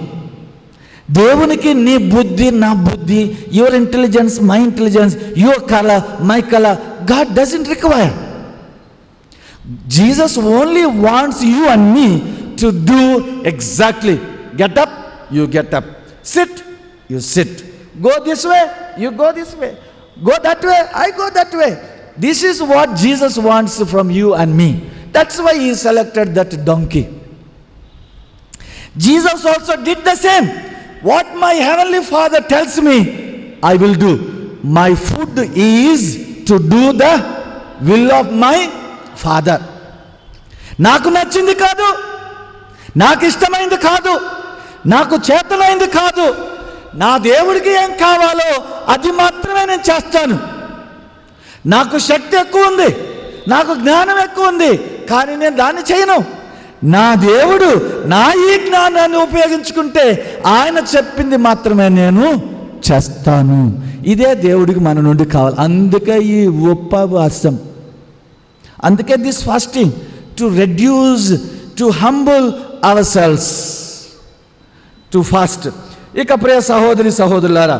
దేవునికి నీ బుద్ధి నా బుద్ధి, your intelligence my intelligence, your colour my colour, God doesn't require. Jesus only wants you and me to do exactly. Get up, you get up. Sit, you sit. Go this way, you go this way. Go that way, I go that way. This is what Jesus wants from you and me. That's why he selected that donkey. Jesus also did the same. What my heavenly Father tells me, I will do. My food is to do the will of my Father. నాకు నచ్చింది కాదు, నాకు ఇష్టమైంది కాదు, నాకు చేతనైంది కాదు, నా దేవుడికి ఏం కావాలో అది మాత్రమే నేను చేస్తాను. నాకు శక్తి ఎక్కువ ఉంది, నాకు జ్ఞానం ఎక్కువ ఉంది, కానీ నేను దాన్ని చేయను. నా దేవుడు నా ఈ జ్ఞానాన్ని ఉపయోగించుకుంటే ఆయన చెప్పింది మాత్రమే నేను చేస్తాను. ఇదే దేవుడికి మన నుండి కావాలి. అందుకే ఈ ఉపవాసం, అందుకే this fasting, to reduce, to humble our selves, to fast. ఇక ప్రియ సహోదరి సహోదరులారా,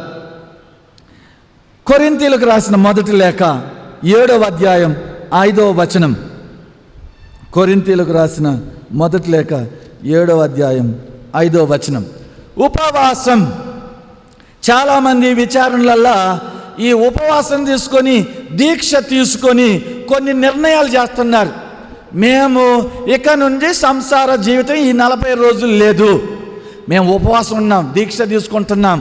కొరింథీయులకు రాసిన మొదటి లేఖ 7వ అధ్యాయం 5వ వచనం. కొరింథీయులకు రాసిన మొదటి లేఖ 7వ అధ్యాయం 5వ వచనం. ఉపవాసం, చాలామంది విచారణలల్లా ఈ ఉపవాసం తీసుకొని దీక్ష తీసుకొని కొన్ని నిర్ణయాలు చేస్తున్నారు. మేము ఇక నుండి సంసార జీవితం ఈ 40 రోజులు లేదు, మేము ఉపవాసం ఉన్నాం, దీక్ష తీసుకుంటున్నాం.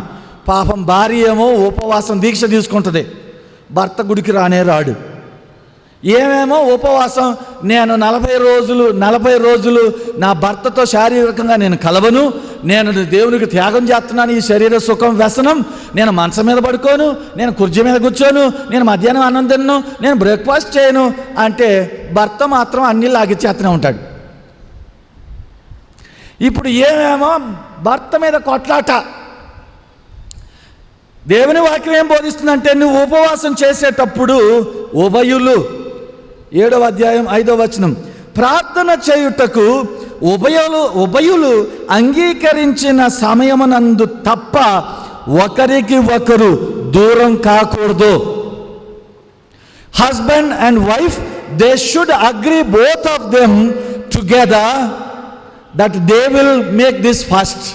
పాపం భార్య ఏమో ఉపవాసం దీక్ష తీసుకుంటుంది, భర్త గుడికి రాడు. ఏమేమో ఉపవాసం, నేను 40 రోజులు నా భర్తతో శారీరకంగా నేను కలవను, నేను దేవునికి త్యాగం చేస్తున్నాను, ఈ శరీర సుఖం వ్యసనం, నేను మంచం మీద పడుకోను, నేను కుర్చీ మీద కూర్చోను, నేను మధ్యాహ్నం అన్నం తిన్ను, నేను బ్రేక్ఫాస్ట్ చేయను అంటే భర్త మాత్రం అన్నీ లాగిచ్చేస్తూనే ఉంటాడు. ఇప్పుడు ఏమేమో భర్త మీద కొట్లాట. దేవుని వాక్యం ఏం బోధిస్తుందంటే, నువ్వు ఉపవాసం చేసేటప్పుడు ఉభయులు, 7వ అధ్యాయం 5వ వచనం, ప్రార్థన చేయుటకు ఉభయులు అంగీకరించిన సమయమునందు తప్ప ఒకరికి ఒకరు దూరం కాకూడదు. Husband and wife, they should agree, both of them together, that they will make this fast,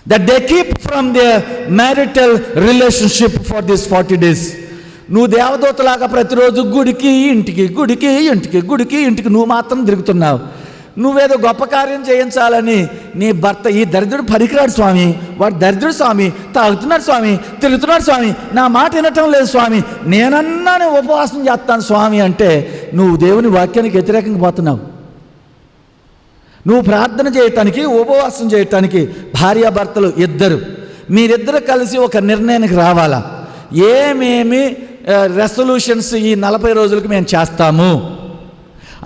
that they keep from their marital relationship for these 40 days. నువ్వు దేవదూతలాగా ప్రతిరోజు గుడికి ఇంటికి నువ్వు మాత్రం తిరుగుతున్నావు. నువ్వేదో గొప్ప కార్యం చేయించాలని నీ భర్త, ఈ దరిద్రుడు పనికిరాడు స్వామి, వాడు దరిద్రుడు స్వామి, తాగుతున్నాడు స్వామి, తిరుగుతున్నాడు స్వామి, నా మాట వినటం లేదు స్వామి, నేనన్నా ఉపవాసం చేస్తాను స్వామి అంటే నువ్వు దేవుని వాక్యానికి వ్యతిరేకంగా పోతున్నావు. నువ్వు ప్రార్థన చేయటానికి, ఉపవాసం చేయటానికి భార్యాభర్తలు మీరిద్దరు కలిసి ఒక నిర్ణయానికి రావాలా. ఏమేమి రెసల్యూషన్స్ ఈ 40 రోజులకి మేము చేస్తాము,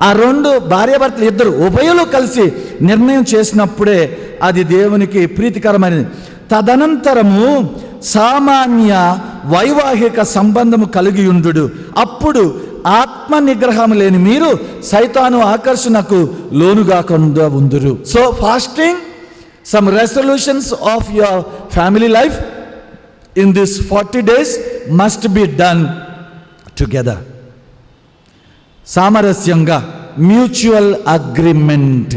ఆ రెండు భార్యాభర్తలు ఇద్దరు ఉభయులు కలిసి నిర్ణయం చేసినప్పుడే అది దేవునికి ప్రీతికరమైనది. తదనంతరము సామాన్య వైవాహిక సంబంధము కలిగి ఉండు, అప్పుడు ఆత్మ నిగ్రహం లేని మీరు సైతాను ఆకర్షణకు లోనుగాకుండా ఉందురు. So fasting, some resolutions of your family life in this 40 days must be done together. సామరస్యంగా, మ్యూచువల్ అగ్రిమెంట్.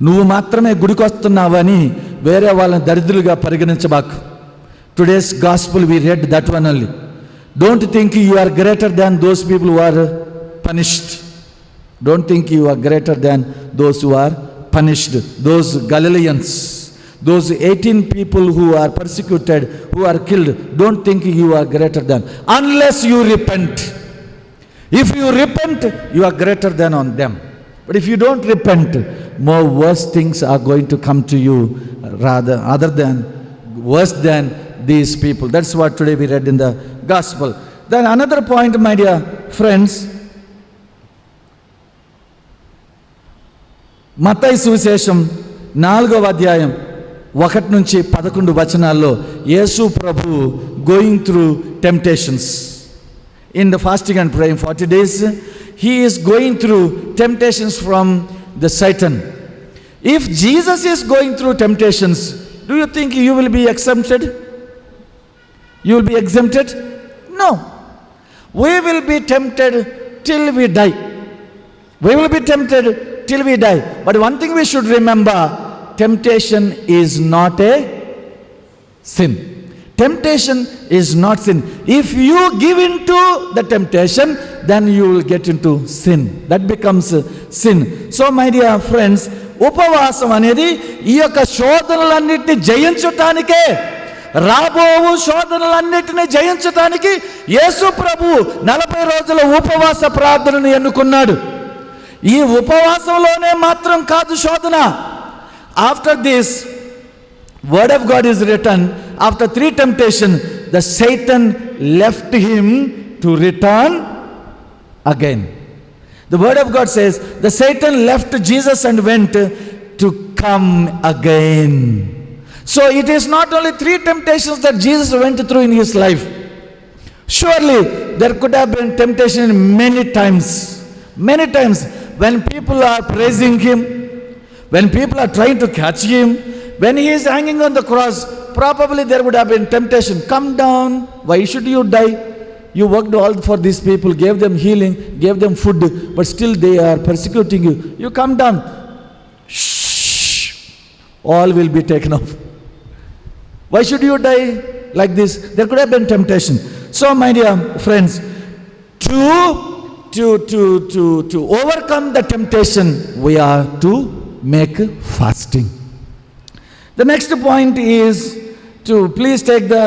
నువ్వు మాత్రమే గుడికి వస్తున్నావని వేరే వాళ్ళని దరిద్రులుగా పరిగణించబాకు. Today's gospel we read that one only. Don't think you are greater than those people who are punished. Don't think you are greater than those who are punished, those Galileans, those 18 people who are persecuted, who are killed. Don't think you are greater than, unless you repent. If you repent, you are greater than on them. But if you don't repent, more worse things are going to come to you, rather other than worse than these people. That's what today we read in the gospel. Then another point, my dear friends, మత్తయి సువిశేషం 4వ అధ్యాయం 1 నుంచి 11 వచనాల్లో యేసు ప్రభు going through temptations in the fasting and praying 40 days. He is going through temptations from the Satan. If Jesus is going through temptations, do you think you will be exempted? You will be exempted? No. We will be tempted till we die. We will be tempted till we die. But one thing we should remember, temptation is not a sin. Temptation is not sin. If you give into the temptation, then you will get into sin. That becomes sin. So my dear friends, ఉపవాసం అనేది ఈ యొక్క శోధనలన్నిటిని జయించటానికే, రాబోవు శోధనలన్నిటిని జయించటానికి యేసు ప్రభు 40 రోజుల ఉపవాస ప్రార్థనను ఎన్నుకున్నాడు. ఈ ఉపవాసంలోనే మాత్రం కాదు శోధన. After this word of God is return, after 3 temptations, the Satan left him to return again. The word of God says, the Satan left Jesus and went to come again. So it is not only 3 temptations that Jesus went through in his life. Surely there could have been temptation many times. Many times when people are praising him, when people are trying to catch him, when he is hanging on the cross, probably there would have been temptation. Come down, why should you die? You worked all for these people, gave them healing, gave them food, but still they are persecuting you. You come down. Shh, all will be taken off. Why should you die like this? There could have been temptation. So my dear friends, to overcome the temptation, we are to make fasting. The next point is to please take the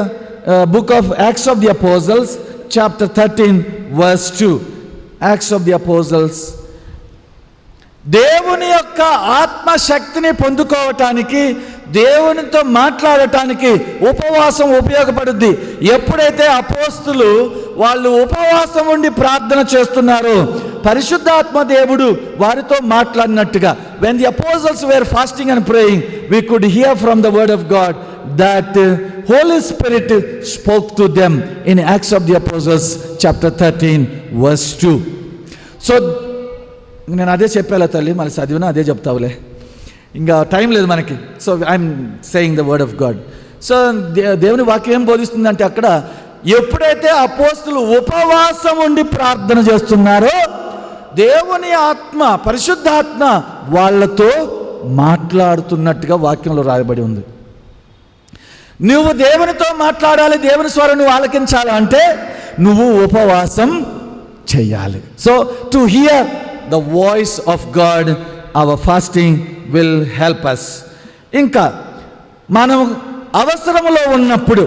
book of Acts of the Apostles, chapter 13, verse 2. Acts of the Apostles. దేవుని యొక్క ఆత్మశక్తిని పొందుకోవటానికి, దేవునితో మాట్లాడటానికి ఉపవాసం ఉపయోగపడుద్ది. ఎప్పుడైతే అపోస్తులు వాళ్ళు ఉపవాసం ఉండి ప్రార్థన చేస్తున్నారో, పరిశుద్ధాత్మ దేవుడు వారితో మాట్లాడినట్టుగా, when the apostles were fasting and praying, we could hear from the word of God that Holy Spirit spoke to them in Acts of the Apostles chapter 13 verse 2. So నేను అదే చెప్పాలా తల్లి, మళ్ళీ చదివినా అదే చెప్తావులే, ఇంకా టైం లేదు మనకి. So I'm saying the word of God. So దేవుని వాక్యం ఏం బోధిస్తుందంటే, అక్కడ ఎప్పుడైతే అపోస్తులు ఉపవాసం ఉండి ప్రార్థన చేస్తున్నారో, దేవుని ఆత్మ, పరిశుద్ధాత్మ వాళ్ళతో మాట్లాడుతున్నట్టుగా వాక్యంలో రాయబడి ఉంది. నువ్వు దేవునితో మాట్లాడాలి, దేవుని స్వరం నువ్వు ఆలకించాలంటే నువ్వు ఉపవాసం చేయాలి. So to hear the voice of God, our fasting will help us. ఇంకా మనం అవసరములో ఉన్నప్పుడు,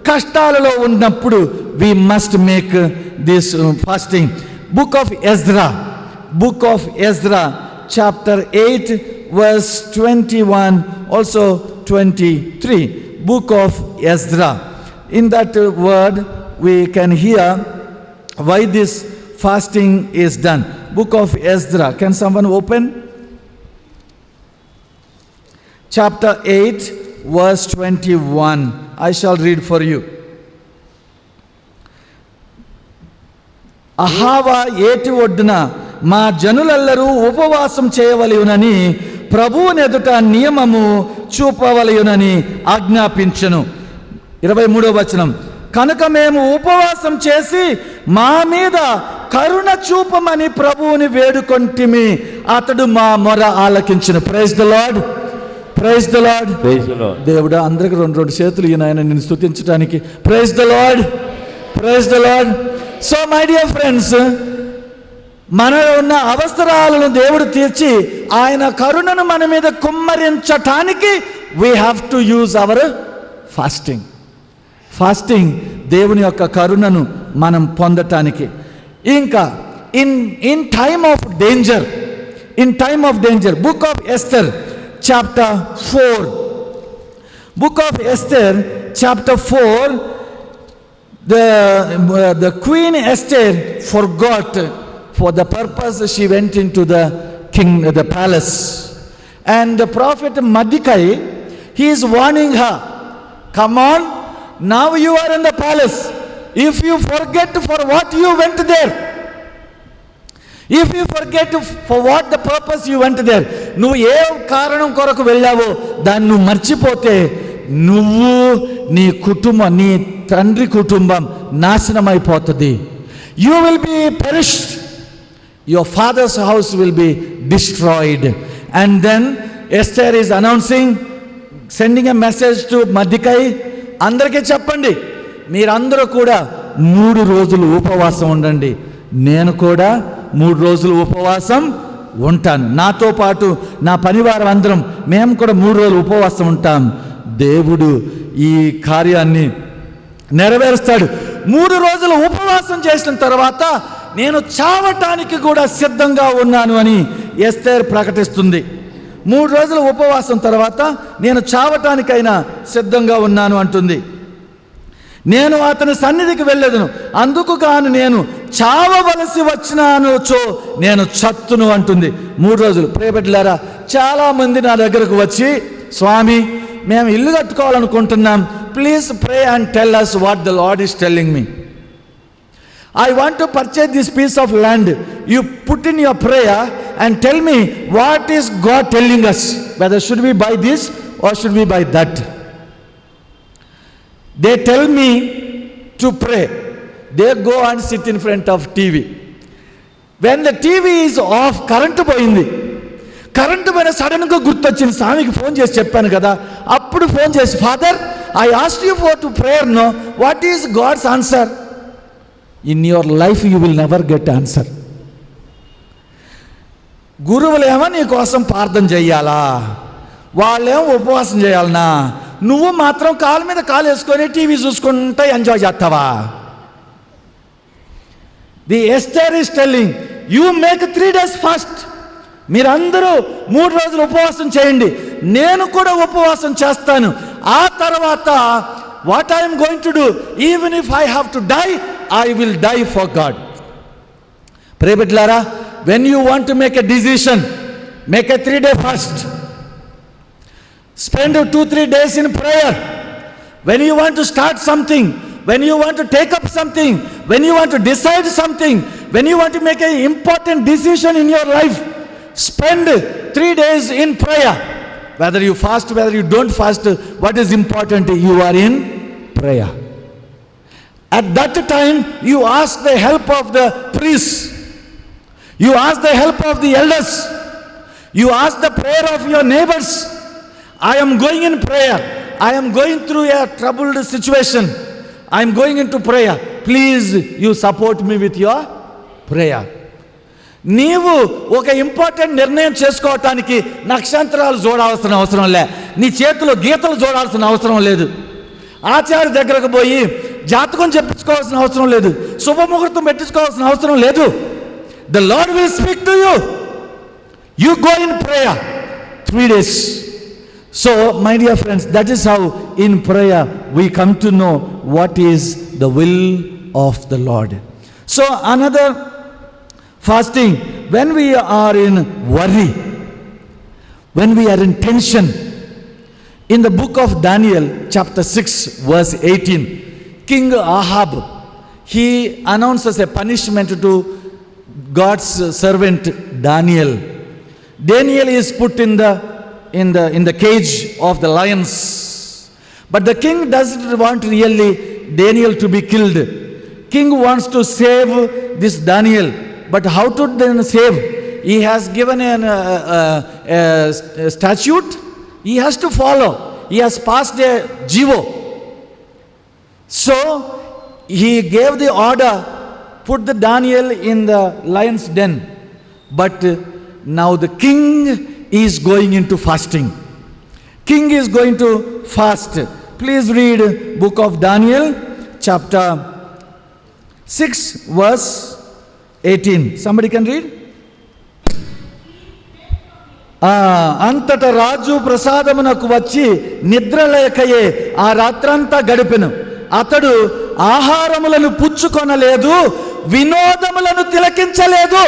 కష్టాలలో ఉన్నప్పుడు we must make this fasting. Book of Ezra chapter 8 verse 21, also 23. Book of Ezra. In that word we can hear why this fasting is done. book of Ezra. Can someone open? Chapter 8, verse 21. I shall read for you. Ahava ఏటి ఒడ్డున మా జనులెల్లరూ ఉపవాసం చేయవలయునని ప్రభువుని ఎదుట నియమము చూపవలయునని ఆజ్ఞాపించెను. 23వ వచనం. కనుక మేము ఉపవాసం చేసి మా మీద కరుణ చూపమని ప్రభువుని వేడుకొంటిమి, అతడు మా మొర ఆలకించెను. Praise the Lord, praise the Lord. దేవుడా, అందరికి రెండు చేతులు ఈయన నిన్ను స్తుతించడానికి. Praise the Lord, praise the Lord. So my dear friends, మనలో ఉన్న అవసరాలను దేవుడు తీర్చి ఆయన కరుణను మన మీద కుమ్మరించటానికి we have to use our fasting. Fasting దేవుని యొక్క కరుణను మనం పొందటానికి. ఇంకా in time of danger, book of Esther chapter 4, book of Esther chapter 4, the Queen Esther forgot for the purpose she went into the palace, and the prophet Mordecai, he is warning her, come on, now you are in the palace. If you forget for what you went there, if you forget for what the purpose you went there, నువ్వు ఏ కారణం కొరకు వెళ్ళావో దాన్ని నువ్వు మర్చిపోతే నువ్వు, నీ కుటుంబం, నీ తండ్రి కుటుంబం నాశనమైపోతుంది. You will be perished. Your father's house will be destroyed. And then Esther is announcing, sending a message to Mordecai, అందరికీ చెప్పండి, మీరందరూ కూడా 3 రోజులు ఉపవాసం ఉండండి, నేను కూడా 3 రోజులు ఉపవాసం ఉంటాను, నాతో పాటు నా పనివారం అందరం మేము కూడా 3 రోజులు ఉపవాసం ఉంటాం. దేవుడు ఈ కార్యాన్ని నెరవేరుస్తాడు. 3 రోజులు ఉపవాసం చేసిన తర్వాత నేను చావటానికి కూడా సిద్ధంగా ఉన్నాను అని ఎస్తేర్ ప్రకటిస్తుంది. 3 రోజుల ఉపవాసం తర్వాత నేను చావటానికైనా సిద్ధంగా ఉన్నాను అంటుంది. నేను అతని సన్నిధికి వెళ్ళేదను, అందుకు గాను నేను చావవలసి వచ్చినానుచో నేను చత్తును అంటుంది. 3 రోజులు. ప్రియబిడ్డలారా, చాలామంది నా దగ్గరకు వచ్చి, స్వామి మేము ఇల్లు కట్టుకోవాలనుకుంటున్నాం, please pray and tell us what the Lord is telling me. I want to purchase this piece of land. You put in your prayer and tell me what is God telling us, whether should we buy this or should we buy that. They tell me to pray. They go and sit in front of TV. When the TV is off, current పోయింది. Current పోయిన సడన్గా గుర్తొచ్చింది, స్వామికి phone చేసి చెప్పాను కదా. అప్పుడు phone చేసి, father I asked you for to prayer, no what is God's answer? In your life you will never get answer. గురువులేమో నీ కోసం ప్రార్థన చెయ్యాలా, వాళ్ళేమో ఉపవాసం చేయాలనా, నువ్వు మాత్రం కాలు మీద కాలు వేసుకొని టీవీ చూసుకుంటూ ఎంజాయ్ చేస్తావా? The Esther is telling, you make 3 days fast. మీరందరూ 3 రోజులు ఉపవాసం చేయండి, నేను కూడా ఉపవాసం చేస్తాను. ఆ తర్వాత what I'm going to do, even if I have to die, I will die for God. Pray బిడ్డలారా, when you want to make a decision, make a 3-day fast. Spend 2-3 days in prayer. When you want to start something, when you want to take up something, when you want to decide something, when you want to make an important decision in your life, spend 3 days in prayer. Whether you fast, whether you don't fast, what is important? You are in prayer. At that time, you ask the help of the priests. You ask the help of the elders. You ask the prayer of your neighbors. I am going in prayer. I am going through a troubled situation. I am going into prayer. Please, you support me with your prayer. నీవు ఒక important నిర్ణయం చేసుకోవటానికి నక్షత్రాలు చూడాల్సిన అవసరం లే, నీ చేతిలో గీతలు చూడాల్సిన అవసరం లేదు, ఆచార్య దగ్గరకు పోయి జాతకం చెప్పించుకోవాల్సిన అవసరం లేదు, శుభముహూర్తం పెట్టించుకోవాల్సిన అవసరం లేదు. The lord will speak to you. You go in prayer 3 days. So my dear friends, that is how in prayer we come to know what is the will of the Lord. So another Fasting, when we are in worry, when we are in tension. In the book of Daniel, chapter 6, verse 18, King Ahab, he announces a punishment to God's servant Daniel. Daniel is put in the cage of the lions. But the king doesn't want really Daniel to be killed. King wants to save this Daniel. But how to then save? He has given a statute. He has to follow. He has passed a jivo. So he gave the order, put the Daniel in the lion's den. But now the king is going into fasting. King is going to fast. Please read book of Daniel, chapter 6, verse 18. Somebody can read? అంతట రాజు ప్రసాదమునకు వచ్చి నిద్రలేకయే ఆ రాత్రంతా గడిపెను. అతడు ఆహారములను పుచ్చుకొనలేదు, వినోదములను తిలకించలేదు.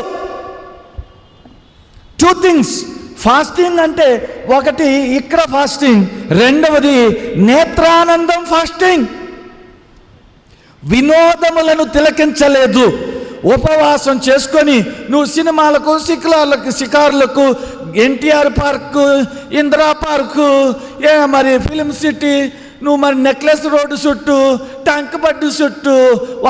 2 things. Fasting అంటే ఒకటి ఇక్కడ fasting, రెండవది నేత్రానందం fasting. వినోదములను తిలకించలేదు. ఉపవాసం చేసుకొని నువ్వు సినిమాలకు, షికార్లకు, ఎన్టీఆర్ పార్కు, ఇందిరా పార్కు, మరి ఫిలిం సిటీ, నువ్వు మరి నెక్లెస్ రోడ్డు చుట్టూ, ట్యాంక్ బడ్డు చుట్టూ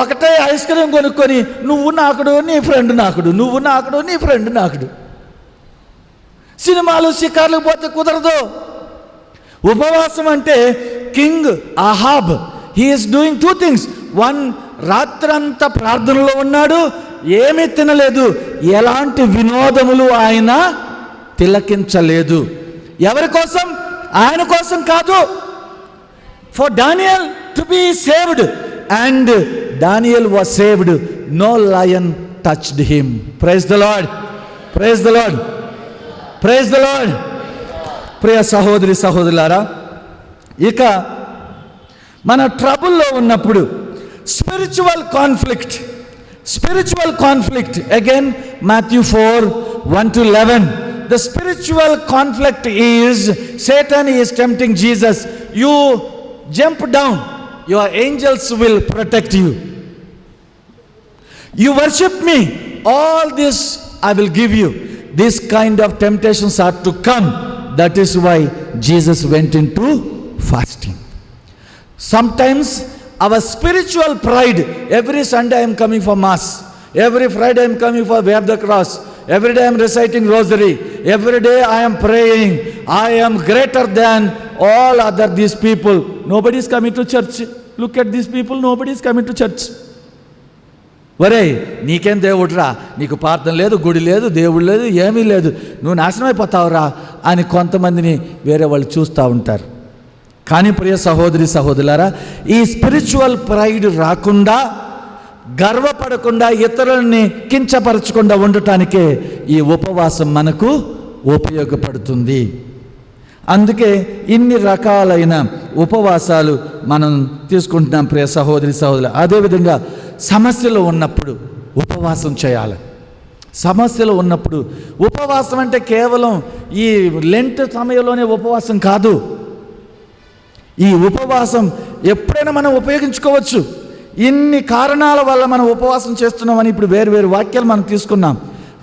ఒకటే ఐస్ క్రీమ్ కొనుక్కొని నువ్వు నాకుడు, నీ ఫ్రెండ్ నాకుడు, నువ్వు నాకుడు, నీ ఫ్రెండ్ నాకుడు. సినిమాలు, షికార్లు పోతే కుదరదు. ఉపవాసం అంటే king Ahab, he is doing 2 things. 1, రాత్రంతా ప్రార్థనలో ఉన్నాడు, ఏమీ తినలేదు, ఎలాంటి వినోదములు ఆయన తిలకించలేదు. ఎవరి కోసం? ఆయన కోసం కాదు. For Daniel to be saved, and Daniel was saved. No lion touched him. Praise the Lord, praise the Lord, praise the Lord. ప్రియ సహోదరి సహోదరులారా, ఇక మన ట్రబుల్లో ఉన్నప్పుడు spiritual conflict again Matthew 4:1-11. The spiritual conflict is Satan is tempting Jesus. You jump down, your angels will protect you. You worship me, all this I will give you. This kind of temptations are to come. That is why Jesus went into fasting. Sometimes our spiritual pride, every Sunday I am coming for mass, every Friday I am coming for wear the cross, every day I am reciting rosary, every day I am praying, I am greater than all other these people. Nobody is coming to church. Look at these people, nobody is coming to church. వరే నీకేం దేవుడురా, నీకు ప్రార్థన లేదు, గుడి లేదు, దేవుడు లేదు, ఏమీ లేదు, నువ్వు నాశనం అయిపోతావురా అని కొంతమందిని వేరే వాళ్ళు చూస్తూ ఉంటారు. కానీ ప్రియ సహోదరి సహోదరులారా, ఈ స్పిరిచువల్ ప్రైడ్ రాకుండా, గర్వపడకుండా, ఇతరులని కించపరచకుండా ఉండటానికే ఈ ఉపవాసం మనకు ఉపయోగపడుతుంది. అందుకే ఇన్ని రకాలైన ఉపవాసాలు మనం తీసుకుంటున్నాం ప్రియ సహోదరి సహోదరులు. అదేవిధంగా సమస్యలు ఉన్నప్పుడు ఉపవాసం చేయాలి. సమస్యలు ఉన్నప్పుడు ఉపవాసం అంటే కేవలం ఈ లెంట్ సమయంలోనే ఉపవాసం కాదు. ఈ ఉపవాసం ఎప్పుడైనా మనం ఉపయోగించుకోవచ్చు. ఇన్ని కారణాల వల్ల మనం ఉపవాసం చేస్తున్నామని ఇప్పుడు వేరు వాక్యాలు మనం తీసుకున్నాం.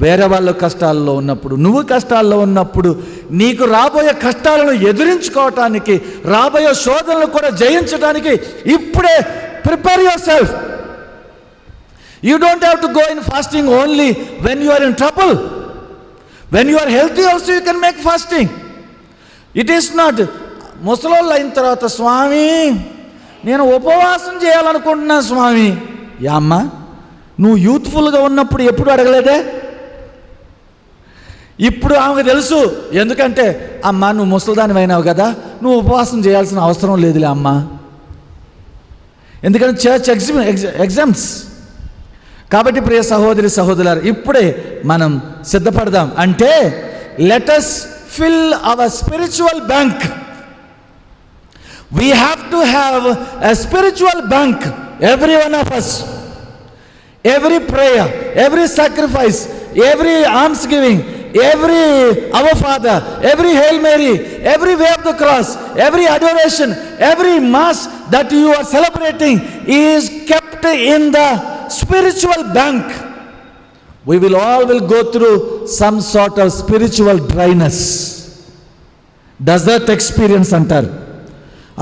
వేరే వాళ్ళ కష్టాల్లో ఉన్నప్పుడు, నువ్వు కష్టాల్లో ఉన్నప్పుడు, నీకు రాబోయే కష్టాలను ఎదిరించుకోవటానికి, రాబోయే శోధనలు కూడా జయించడానికి ఇప్పుడే prepare your self. You don't have to go in fasting only when you are in trouble. When you are healthy also you can make fasting. It is not ముసలోళ్ళు అయిన తర్వాత, స్వామి నేను ఉపవాసం చేయాలనుకుంటున్నాను స్వామి. అమ్మ, నువ్వు యూత్ఫుల్గా ఉన్నప్పుడు ఎప్పుడు అడగలేదే? ఇప్పుడు ఆమెకు తెలుసు. ఎందుకంటే అమ్మ నువ్వు ముసలిదాని అయినావు కదా, నువ్వు ఉపవాసం చేయాల్సిన అవసరం లేదులే అమ్మ. ఎందుకంటే చర్చ్ ఎగ్జామ్స్. కాబట్టి ప్రియ సహోదరి సహోదరులారా, ఇప్పుడే మనం సిద్ధపడదాం. అంటే let us fill our spiritual bank. We have to have a spiritual bank, every one of us. Every prayer, every sacrifice, every almsgiving, every Our Father, every Hail Mary, every way of the cross, every adoration, every mass that you are celebrating is kept in the spiritual bank. We will all go through some sort of spiritual dryness. Desert experience అంటారు.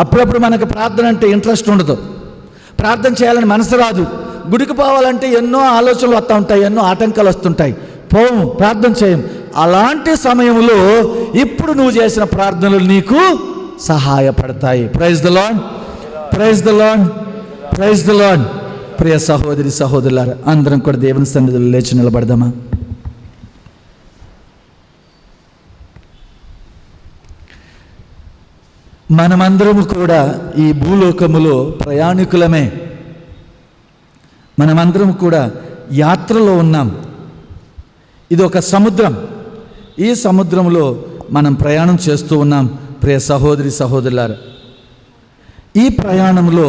అప్పుడప్పుడు మనకు ప్రార్థన అంటే interest ఉండదు, ప్రార్థన చేయాలని మనసు రాదు, గుడికి పోవాలంటే ఎన్నో ఆలోచనలు వస్తూ ఉంటాయి, ఎన్నో ఆటంకాలు వస్తుంటాయి, పోము, ప్రార్థన చేయం. అలాంటి సమయంలో ఇప్పుడు నువ్వు చేసిన ప్రార్థనలు నీకు సహాయపడతాయి. Praise the Lord, praise the Lord, praise the Lord. ప్రియ సహోదరి సహోదరులారా, అందరం కూడా దేవుని సన్నిధిలో లేచి నిలబడదామా? మనమందరము కూడా ఈ భూలోకములో ప్రయాణికులమే. మనమందరం కూడా యాత్రలో ఉన్నాం. ఇది ఒక సముద్రం. ఈ సముద్రంలో మనం ప్రయాణం చేస్తూ ఉన్నాం. ప్రియ సహోదరి సహోదరులారా, ఈ ప్రయాణంలో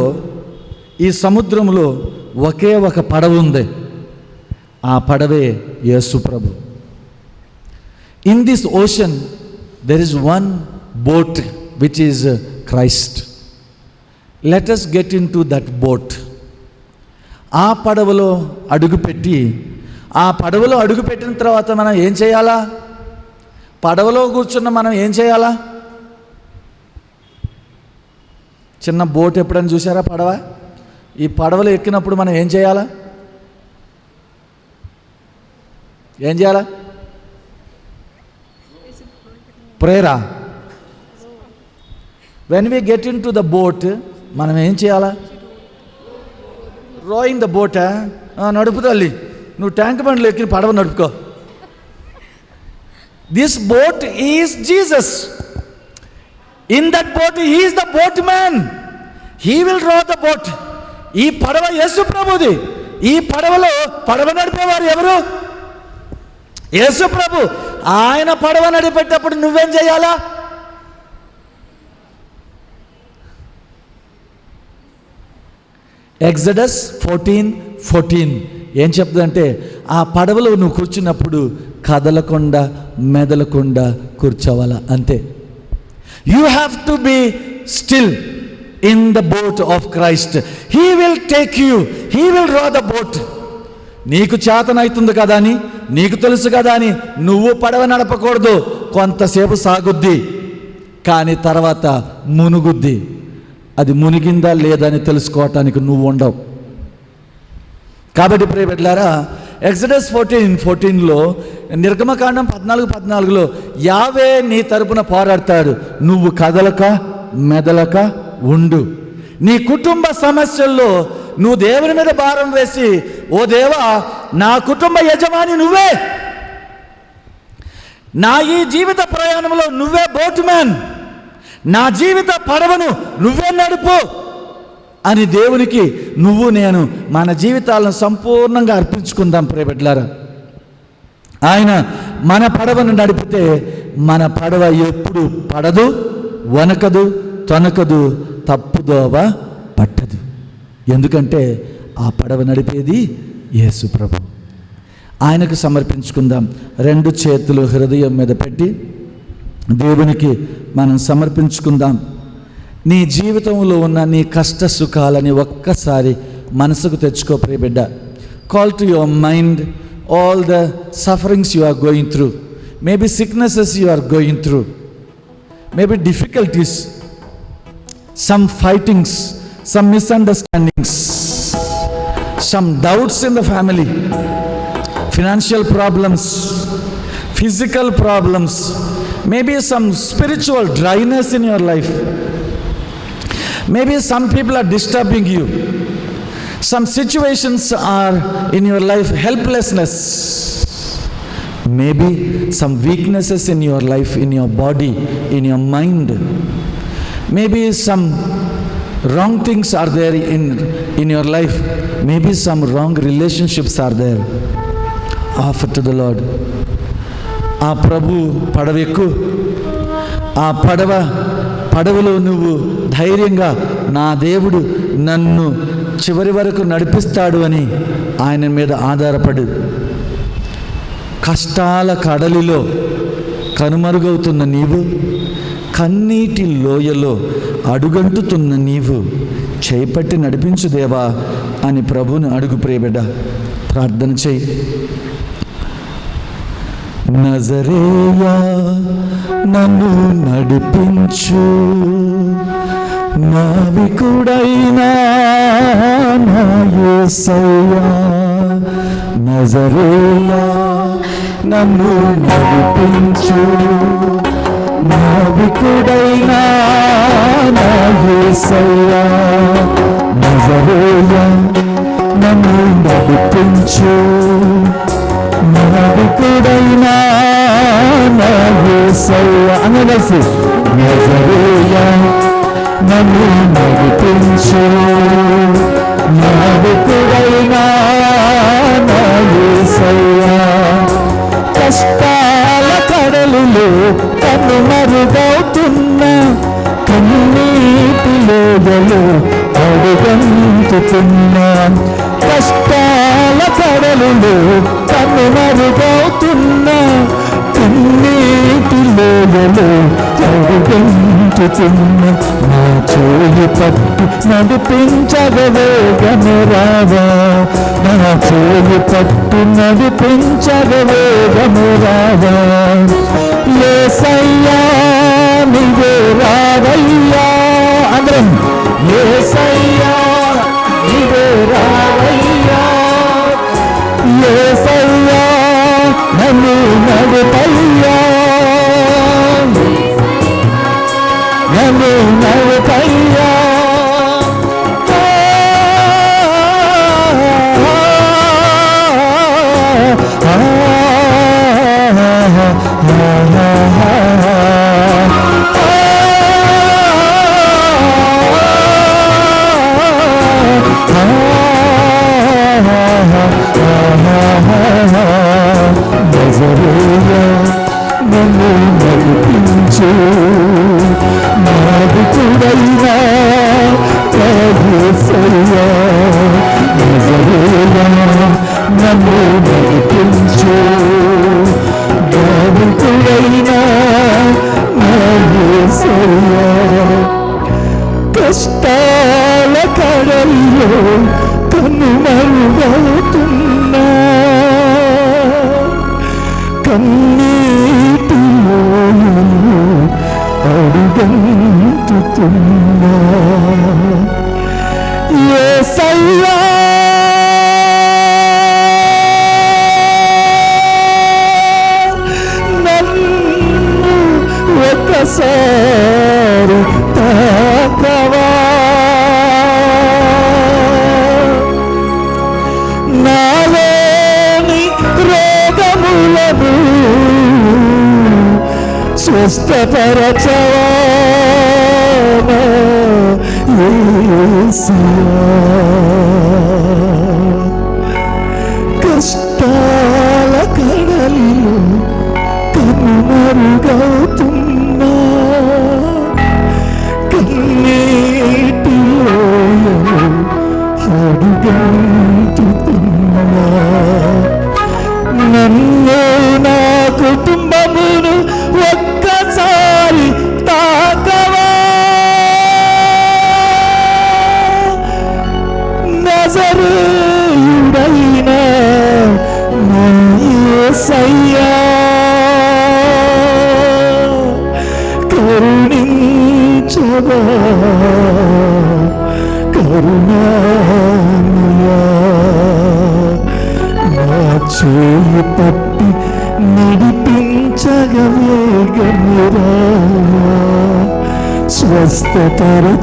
ఈ సముద్రంలో ఒకే ఒక పడవ ఉంది. ఆ పడవే యేసు ప్రభు. In this ocean there is one boat which is Christ. Let us get into that boat. ఆ పడవలో అడుగుపెట్టి, ఆ పడవలో అడుగుపెట్టిన తర్వాత మనం ఏం చేయాలా? పడవలో కూర్చున్న మనం ఏం చేయాలా? చిన్న బోట్ ఎప్పుడైనా చూసారా పడవ? ఈ పడవలో ఎక్కినప్పుడు మనం ఏం చేయాలా? ఏం చేయాలా? ప్రేయరా? When we get into the boat, మనం ఏం చేయాలా? Rowing the boat. నడుపు తల్లి, నువ్వు ట్యాంక్ బండ్లో ఎక్కిన పడవ నడుపుకో. This boat is Jesus. In that boat he is the boat man. He will row the boat. ఈ పడవ యేసు ప్రభుది. ఈ పడవలో పడవ నడిపేవారు ఎవరు? యేసు ప్రభు. ఆయన పడవ నడిపేటప్పుడు నువ్వేం చేయాలా? ఎగ్జడస్ 14:14 ఏం చెప్తుందంటే, ఆ పడవలో నువ్వు కూర్చున్నప్పుడు కదలకుండా మెదలకుండా కూర్చోవాలా, అంతే. You have to be still in the boat of Christ. He will take you, he will row the boat. నీకు చేతనవుతుంది కదా అని, నీకు తెలుసు కదా అని నువ్వు పడవ నడపకూడదు. కొంతసేపు సాగుద్ది, కానీ తర్వాత మునుగుద్ది. అది మునిగిందా లేదా అని తెలుసుకోవటానికి నువ్వు ఉండవు. కాబట్టి ప్రియ బిడ్డలారా, ఎగ్జడస్ 14:14లో, నిర్గమకాండం 14:14లో యావే నీ తరపున పోరాడతాడు, నువ్వు కదలక మెదలక ఉండు. నీ కుటుంబ సమస్యల్లో నువ్వు దేవుని మీద భారం వేసి, ఓ దేవా, నా కుటుంబ యజమాని నువ్వే, నా ఈ జీవిత ప్రయాణంలో నువ్వే బోట్ మ్యాన్, నా జీవిత పడవను నువ్వే నడుపు అని దేవునికి నువ్వు నేను మన జీవితాలను సంపూర్ణంగా అర్పించుకుందాం. ప్రియ బిడ్డలారా, ఆయన మన పడవను నడిపితే మన పడవ ఎప్పుడు పడదు, వనకదు, తొనకదు, తప్పుదోవ పట్టదు. ఎందుకంటే ఆ పడవ నడిపేది యేసు ప్రభు. ఆయనకు సమర్పించుకుందాం. రెండు చేతులు హృదయం మీద పెట్టి దేవునికి మనం సమర్పించుకుందాం. నీ జీవితంలో ఉన్న నీ కష్ట సుఖాలని ఒక్కసారి మనసుకు తెచ్చుకో ప్రియ బిడ్డ. Call to your mind all the sufferings you are going through. Maybe sicknesses you are going through, maybe difficulties, some fightings, some misunderstandings, some doubts in the family, financial problems, physical problems, maybe some spiritual dryness in your life. Maybe some people are disturbing you. Some situations are in your life helplessness. Maybe some weaknesses in your life, in your body, in your mind. Maybe some wrong things are there in your life. Maybe some wrong relationships are there. Offer to the Lord. ఆ ప్రభు పడవెక్కు. ఆ పడవలో నువ్వు ధైర్యంగా నా దేవుడు నన్ను చివరి వరకు నడిపిస్తాడు అని ఆయన మీద ఆధారపడు. కష్టాల కడలిలో కనుమరుగవుతున్న నీవు, కన్నీటి లోయలో అడుగంటుతున్న నీవు చేపట్టి నడిపించు దేవా అని ప్రభువుని అడుగు ప్రియబిడ్డ. ప్రార్థన చేయి. నజరేయా నన్ను నడిపించు, నావికుడైనా నా యేసయ్యా. నజరేయా నన్ను నడిపించు, నావికుడైనా నా యేసయ్యా. నజరేయా నన్ను నడిపించు, నావికుడైనా నా యేసయ్యా. అనవలసి నజరేయా నన్ను నడిపించు, నావికుడైనా నా యేసయ్యా. కష్టాల కడలులో కనుమరుగవుతున్న, కన్నీటి లోయలో అడుగంటుతున్నా. కష్టాల కడలులో కనుమరుగవుతున్న, కన్నీటి లోయలో అడుగంటుతున్న. నా చేయి పట్టి నడిపించగవేగము రావా, నా చేయి పట్టి నడిపించగవేగము రావా. యేసయ్యా నీవే రావయ్యా. అందరం యేసయ్యా నీవే రావయ్యా. యేసయ్యా నన్ను నడుపయ్యా, నన్ను నడుపయ్యా. నజరేయా నన్ను నడిపించు, నావికుడైనా నా యేసయ్యా. నజరేయా నన్ను నడిపించు, నావికుడైనా నా యేసయ్యా. కష్టాల కడల్లో కనుమరుగవుతున్నా, కన్నీటి లోయలో అడుగంటుతున్నా. యేసయ్యా నన్ను ఒకసారి తాకవా, నాలోని రోగములను స్వస్థపరచవా. యేసయ్యా కష్టాల కడలిలో కనుమరుగవుతున్నా, కన్నీటి లోయలో అడుగంటుతున్నా. నన్ను నా కుటుంబమును ఒక్కసారి తాకవా. నజరేయుడైనా నా యేసయ్యా, కరుణించవా కరుణామయా. నా చేయి పట్టి నడిపించగవేగము రావా, స్వస్థపరచువాడా.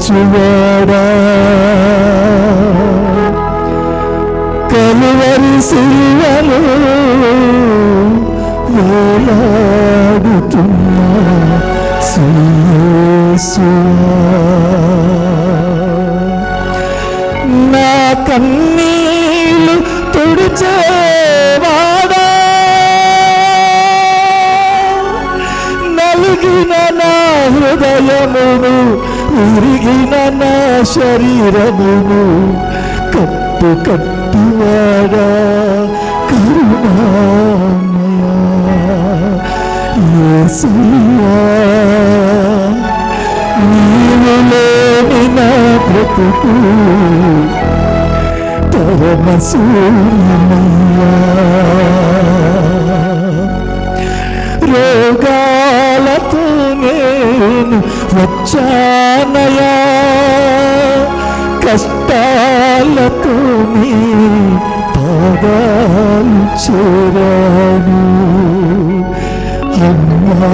కలువరి సిలువలో వేలాడుతున్నా యేసువా. నా కన్నీళ్ళు తుడిచేవాడా, నలిగిన నా హృదయమును, విరిగిన నా శరీరమును కట్టు కట్టువాడా, కరుణామయా. యేసయ్యా నీవు లేని నా బ్రతుకు పరమశూన్యమయ్యా. రోగాలతో నేను వచ్చానయా, కష్టాలతో నీ పాదాలు చేరాను. అమ్మా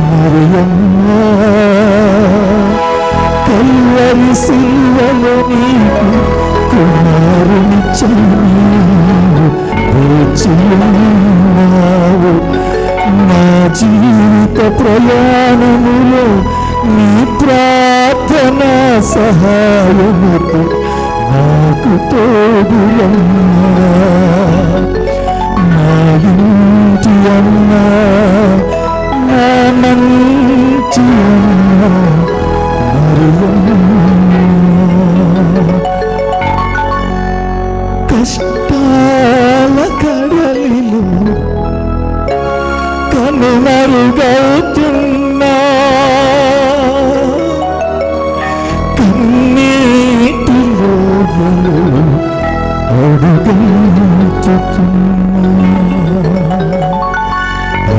మరియమ్మా, కల్వరి సిలువలో నీకు కుమారునిచ్చి వేచి ఉన్నావు. నా జీవిత ప్రయాణములో నీ ప్రార్థన సహాయముతో నాకు తోడులమ్మా. నా ఇంటి అమ్మా, నా మంచి అమ్మా మరియమ్మా. కష్టాల కడలిలో కనుమరుగవుతున్నా, కన్నీటిలో అడుగంటుతున్నా.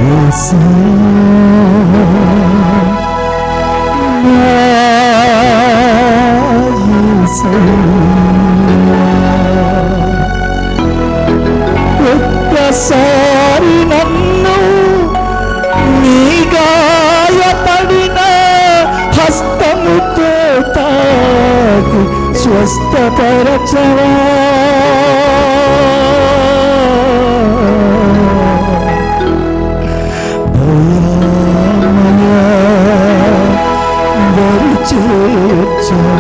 యేసయ్యా నా యేసయ్యా, ఒక్కసారి నన్ను నీ గాయపడిన హస్తముతో తాకి స్వస్థపరచవా. దయామయా దరి చేర్చవా.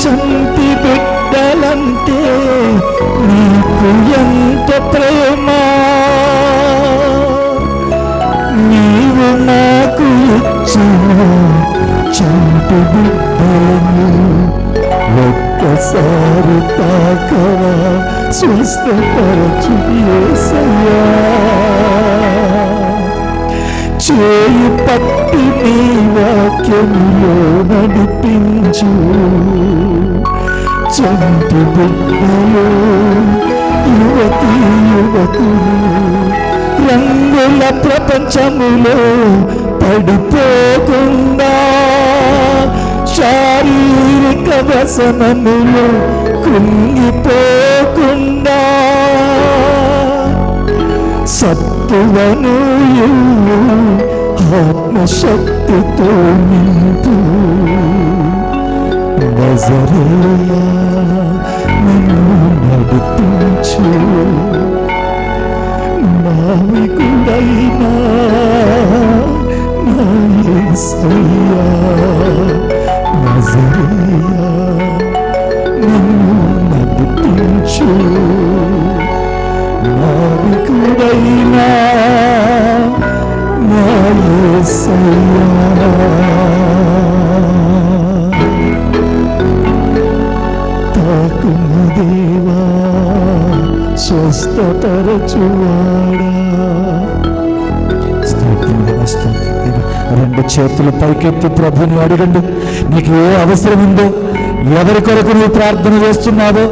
చంటి బిడ్డలంటే నీకు ఎంత ప్రేమ, నీవు నాకు ఇచ్చిన చంటి బిడ్డలను ఒక్కసారి తాకవా, స్వస్థపరచు యేసయ్యా. చేయి పట్టి నీ వాక్యములో నడిపించు. చంటి బిడ్డలు యువతి యువకులు రంగుల ప్రపంచములో పడిపోకుండా, శారీరక వ్యసనములో కృంగిపోకుండా, సత్తువను ఆత్మశక్తితో నింపు. నజరేయా నన్ను నడిపించు. నావికుడైనా నా యేసయ్యా, నజరేయా నన్ను నడిపించు. నావికుడైనా నా యేసయ్యా. తాకుము దేవా స్వస్థపరచువాడా. రెండు చేతులు పైకెత్తి ప్రభుని అడగండి. నీకు ఏ అవసరం ఉందో, ఎవరి కొరకు నువ్వు ప్రార్థన చేస్తున్నావో,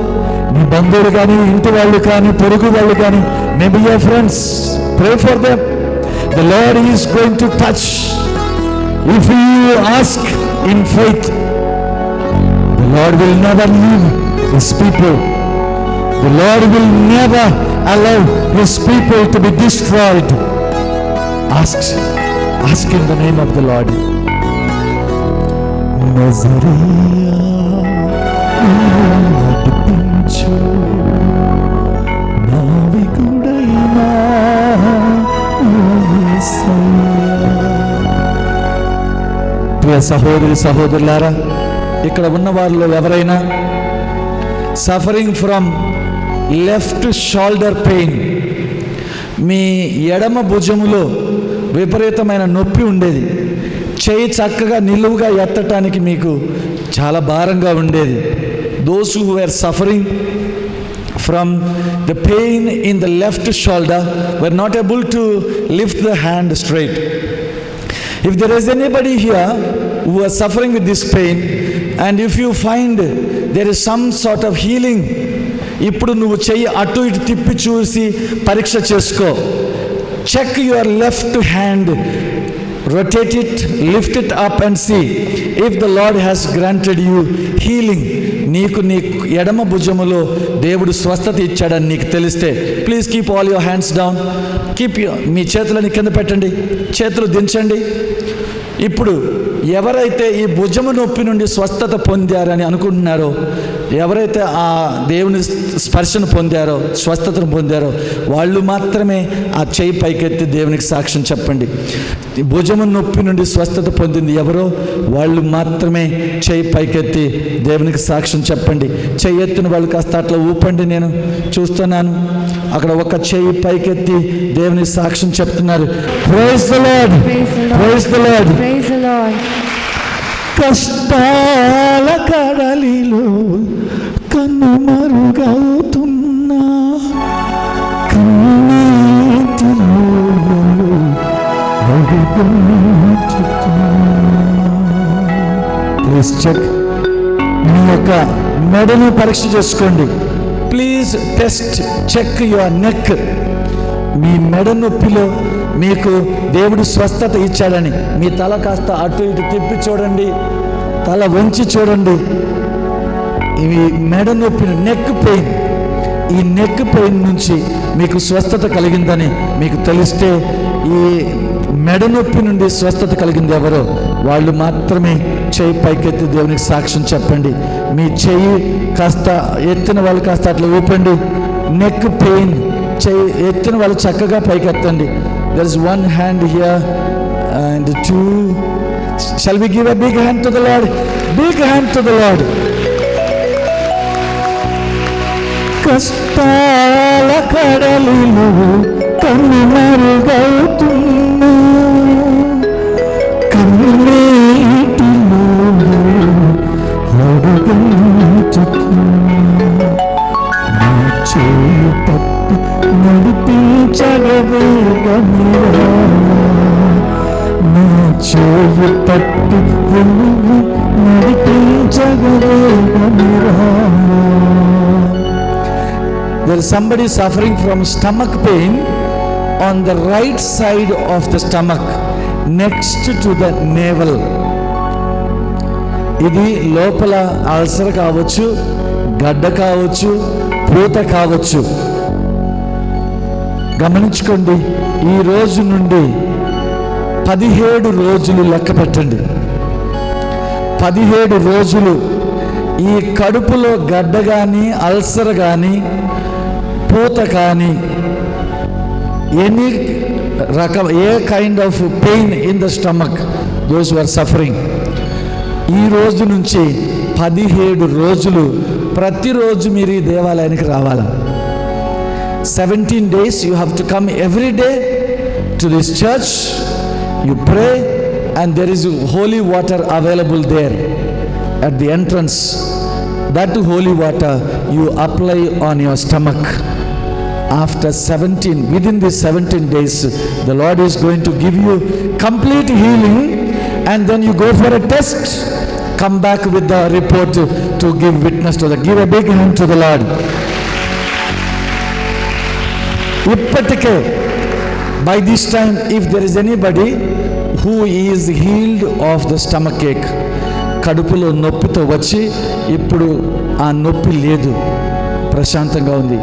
నీ బంధువులు కానీ, ఇంటి వాళ్ళు కానీ, పొరుగు వాళ్ళు కానీ, maybe your friends, pray for them. The Lord is going to touch if you ask in faith. The lord will never leave his people. The Lord will never allow His people to be destroyed. Ask in the name of the Lord. Nazariya nadipinchu navikudaina యేసయ్యా. ప్రియ సహోదరి సహోదరులారా, ఇక్కడ ఉన్న వారిలో ఎవరైనా suffering from left shoulder pain, మీ ఎడమ భుజములో విపరీతమైన నొప్పి ఉండేది, చేయి చక్కగా నిలువుగా ఎత్తటానికి మీకు చాలా భారంగా ఉండేది. Those who were suffering from the pain in the left shoulder, were not able to lift the hand straight. If there is anybody here who are suffering with this pain, and if you find there is some sort of healing, ఇప్పుడు నువ్వు చెయ్యి అటు ఇటు తిప్పి చూసి పరీక్ష చేసుకో. Check your left hand, rotate it, lift it up and see if the Lord has granted you healing. నీకు నీ ఎడమ భుజములో దేవుడు స్వస్థత ఇచ్చాడని నీకు తెలిస్తే please keep all your hands down. మీ చేతులని కింద పెట్టండి, చేతులు దించండి. ఇప్పుడు ఎవరైతే ఈ భుజము నొప్పి నుండి స్వస్థత పొందారని అనుకుంటున్నారో, ఎవరైతే ఆ దేవుని స్పర్శను పొందారో, స్వస్థతను పొందారో, వాళ్ళు మాత్రమే ఆ చేయి పైకెత్తి దేవునికి సాక్ష్యం చెప్పండి. భుజము నొప్పి నుండి స్వస్థత పొందింది ఎవరో వాళ్ళు మాత్రమే చేయి పైకెత్తి దేవునికి సాక్ష్యం చెప్పండి. చేయి ఎత్తిన వాళ్ళు కాస్త అట్లా ఊపండి, నేను చూస్తున్నాను. అక్కడ ఒక చేయి పైకెత్తి దేవునికి సాక్ష్యం చెప్తున్నారు. Praise the Lord, praise the Lord, Praise the Lord. కష్టాల కడలిలో కనుమరుగవుతున్నా, కన్నీటిలో అడుగుంటున్నా. ప్లీజ్ చెక్, మీ యొక్క మెడను పరీక్ష చేసుకోండి. Please test, check your neck. మీ మెడ నొప్పిలో మీకు దేవుడు స్వస్థత ఇచ్చాడని మీ తల కాస్త అటు ఇటు తిప్పి చూడండి, తల వంచి చూడండి. ఇవి మెడ నొప్పి, నెక్ పెయిన్, ఈ నెక్ పెయిన్ నుంచి మీకు స్వస్థత కలిగిందని మీకు తెలిస్తే, ఈ మెడ నొప్పి నుండి స్వస్థత కలిగింది ఎవరో వాళ్ళు మాత్రమే చేయి పైకెత్తి దేవునికి సాక్ష్యం చెప్పండి. మీ చెయ్యి కాస్త ఎత్తిన వాళ్ళు కాస్త అట్లా ఊపండి. నెక్ పెయిన్, చెయ్యి ఎత్తిన వాళ్ళు చక్కగా పైకెత్తండి. There is one hand here and two. Shall we give a big hand to the Lord? Big hand to the Lord. కష్టాల కడలిలో కనుమరుగవుతున్నా, కన్నీటిలో అడుగుంటున్నా. నా చేయి పట్టు నడిపించగవేగమిరా, నా చేయి పట్టు నడిపించగవేగమిరా. There is somebody suffering from stomach pain on the right side of the stomach, next to the navel. ఇది లోపల అల్సర్ కావచ్చు, గడ్డ కావచ్చు, పూత కావచ్చు. గమనించుకోండి, ఈ రోజు నుండి 17 రోజులు లెక్క పెట్టండి. 17 రోజులు ఈ కడుపులో గడ్డ కానీ, అల్సర్ కానీ, పూత కానీ, ఎనీ రకం, a kind of pain in the stomach, those who are suffering, ఈ రోజు నుంచి 17 రోజులు ప్రతిరోజు మీరు ఈ దేవాలయానికి రావాలా. 17 days you have to come every day to this church. You pray and there is holy water available there at the entrance. That holy water you apply on your stomach. After 17, within these 17 days, the Lord is going to give you complete healing, and then you go for a test. Come back with the report to give witness to that. Give a big hand to the Lord. ఇప్పటికే by this time, if there is anybody who is healed of the stomach ache, కడుపులో నొప్పితో వచ్చి ఇప్పుడు ఆ నొప్పి లేదు, ప్రశాంతంగా ఉంది,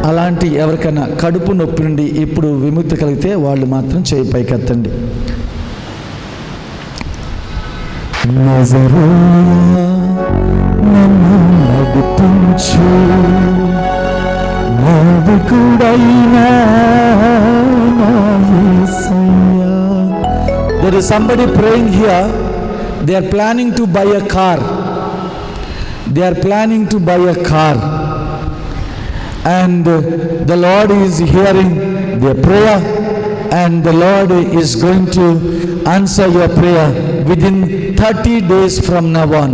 అలాంటి ఎవరికైనా కడుపు నొప్పి నుండి ఇప్పుడు విముక్తి కలిగితే వాళ్ళు మాత్రం చేయి పైకెత్తండి. నజరేయుడా, నన్ను నడిపించు, నావికుడైనా నా యేసయ్యా. There is somebody praying here. They are planning to buy a car. They are planning to buy a car. And the Lord is hearing their prayer, and the Lord is going to answer your prayer within 30 days from now on.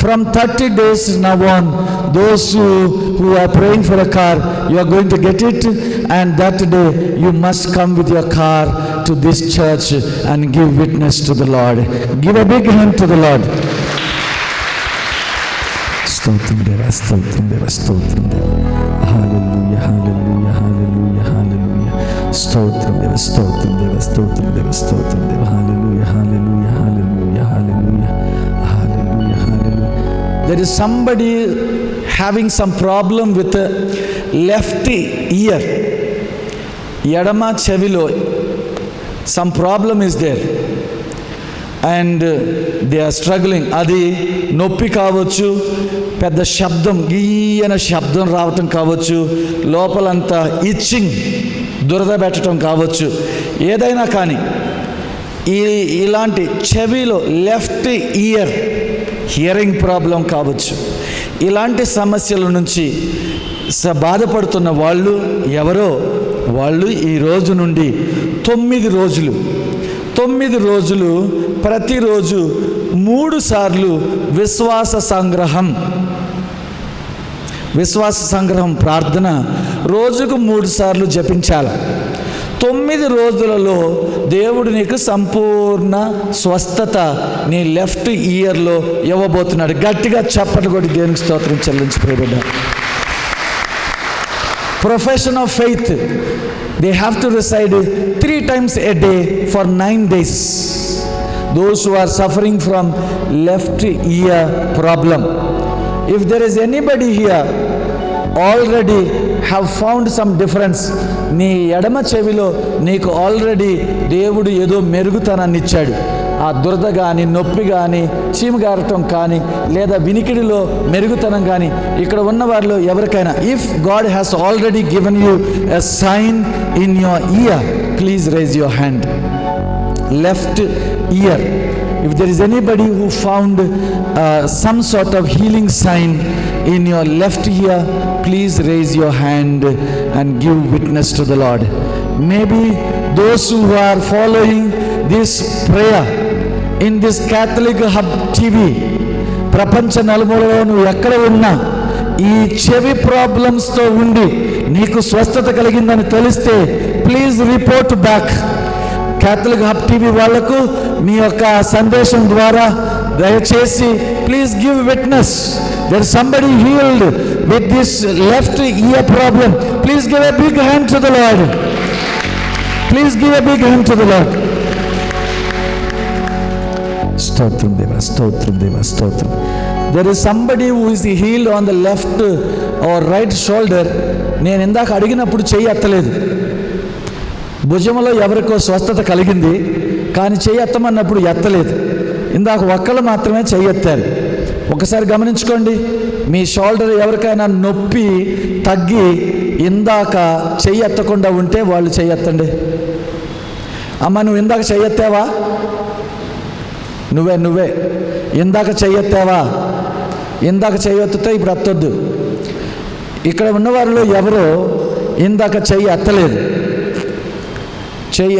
From 30 days now on, those who are praying for a car, you are going to get it, and that day you must come with your car to this church and give witness to the Lord. Give a big hand to the Lord. స్తోత్రం దేవా, స్తోత్రం దేవా, స్తోత్రం దేవా. హల్లెలూయా, హల్లెలూయా, హల్లెలూయా, హల్లెలూయా. స్తోత్రం దేవా, స్తోత్రం దేవా, స్తోత్రం దేవా, స్తోత్రం దేవా. హల్లెలూయా, హల్లెలూయా, హల్లెలూయా, హల్లెలూయా, హల్లెలూయా, హల్లెలూయా. There is somebody having some problem with the left ear. ఎడమ చెవిలో some problem is there. And they are struggling. అది నొప్పి కావచ్చు, పెద్ద శబ్దం, గీయన శబ్దం రావటం కావచ్చు, లోపలంతా ఇచ్చింగ్, దురద పెట్టడం కావచ్చు, ఏదైనా కానీ ఇలాంటి చెవిలో లెఫ్ట్ ఇయర్ హియరింగ్ ప్రాబ్లం కావచ్చు. ఇలాంటి సమస్యల నుంచి బాధపడుతున్న వాళ్ళు ఎవరో, వాళ్ళు ఈ రోజు నుండి 9 రోజులు ప్రతిరోజు 3 సార్లు విశ్వాస సంగ్రహం ప్రార్థన రోజుకు 3 సార్లు జపించాలి. 9 రోజులలో దేవుడు నీకు సంపూర్ణ స్వస్థత నీ లెఫ్ట్ ఇయర్లో ఇవ్వబోతున్నాడు. గట్టిగా చప్పట్లు కొట్టి దేవునికి స్తోత్రం చెల్లించి ప్రియబిడ్డ. Profession of faith, they have to recite 3 times a day for 9 days. Those who are suffering from left ear problem, if there is anybody here already have found some difference, నీ ఎడమ చెవిలో నీకు ఆల్రెడీ దేవుడు ఏదో మెరుగుతనాన్ని ఇచ్చాడు. ఆ దురద కానీ, నొప్పి కానీ, చీమగారటం కానీ, లేదా వినికిడిలో మెరుగుతనం కానీ ఇక్కడ ఉన్న వారిలో ఎవరికైనా, if God has already given you a sign in your ear, please raise your hand. Left ear, if there is anybody who found some sort of healing sign in your left ear, please raise your hand and give witness to the Lord. Maybe those who are following this prayer in this Catholic Hub TV, ప్రపంచ నలుమూలలో నువ్వు ఎక్కడ ఉన్నా ఈ చెవి ప్రాబ్లమ్స్తో ఉండి నీకు స్వస్థత కలిగిందని తెలిస్తే please report back. Catholic hub TV వాళ్లకు మీ యొక్క సందేశం ద్వారా దయచేసి please give witness. There is somebody healed with this left ear problem. Please give a big hand to the Lord. Please give a big hand to the Lord. స్తోత్రం దేవా, స్తోత్రం దేవా, స్తోత్రం. There is somebody who is healed on the left or right shoulder. నేను ఇందాక అడిగినప్పుడు చెయ్యి ఎత్తలేదు. భుజంలో ఎవరికో స్వస్థత కలిగింది, కానీ చెయ్యి ఎత్తమన్నప్పుడు ఎత్తలేదు. ఇందాక ఒక్కళ్ళు మాత్రమే చెయ్యి ఎత్తారు. ఒకసారి గమనించుకోండి, మీ షోల్డర్ ఎవరికైనా నొప్పి తగ్గి ఇందాక చెయ్యి ఎత్తకుండా ఉంటే వాళ్ళు చెయ్యి ఎత్తండి. అమ్మ, నువ్వు ఇందాక చెయ్యి ఎత్తావా? నువ్వే ఇందాక చెయ్యెత్తావా? ఇందాక చెయ్యెత్తితే ఇప్పుడు ఎత్తొద్దు. ఇక్కడ ఉన్నవారిలో ఎవరో ఇందాక చెయ్యి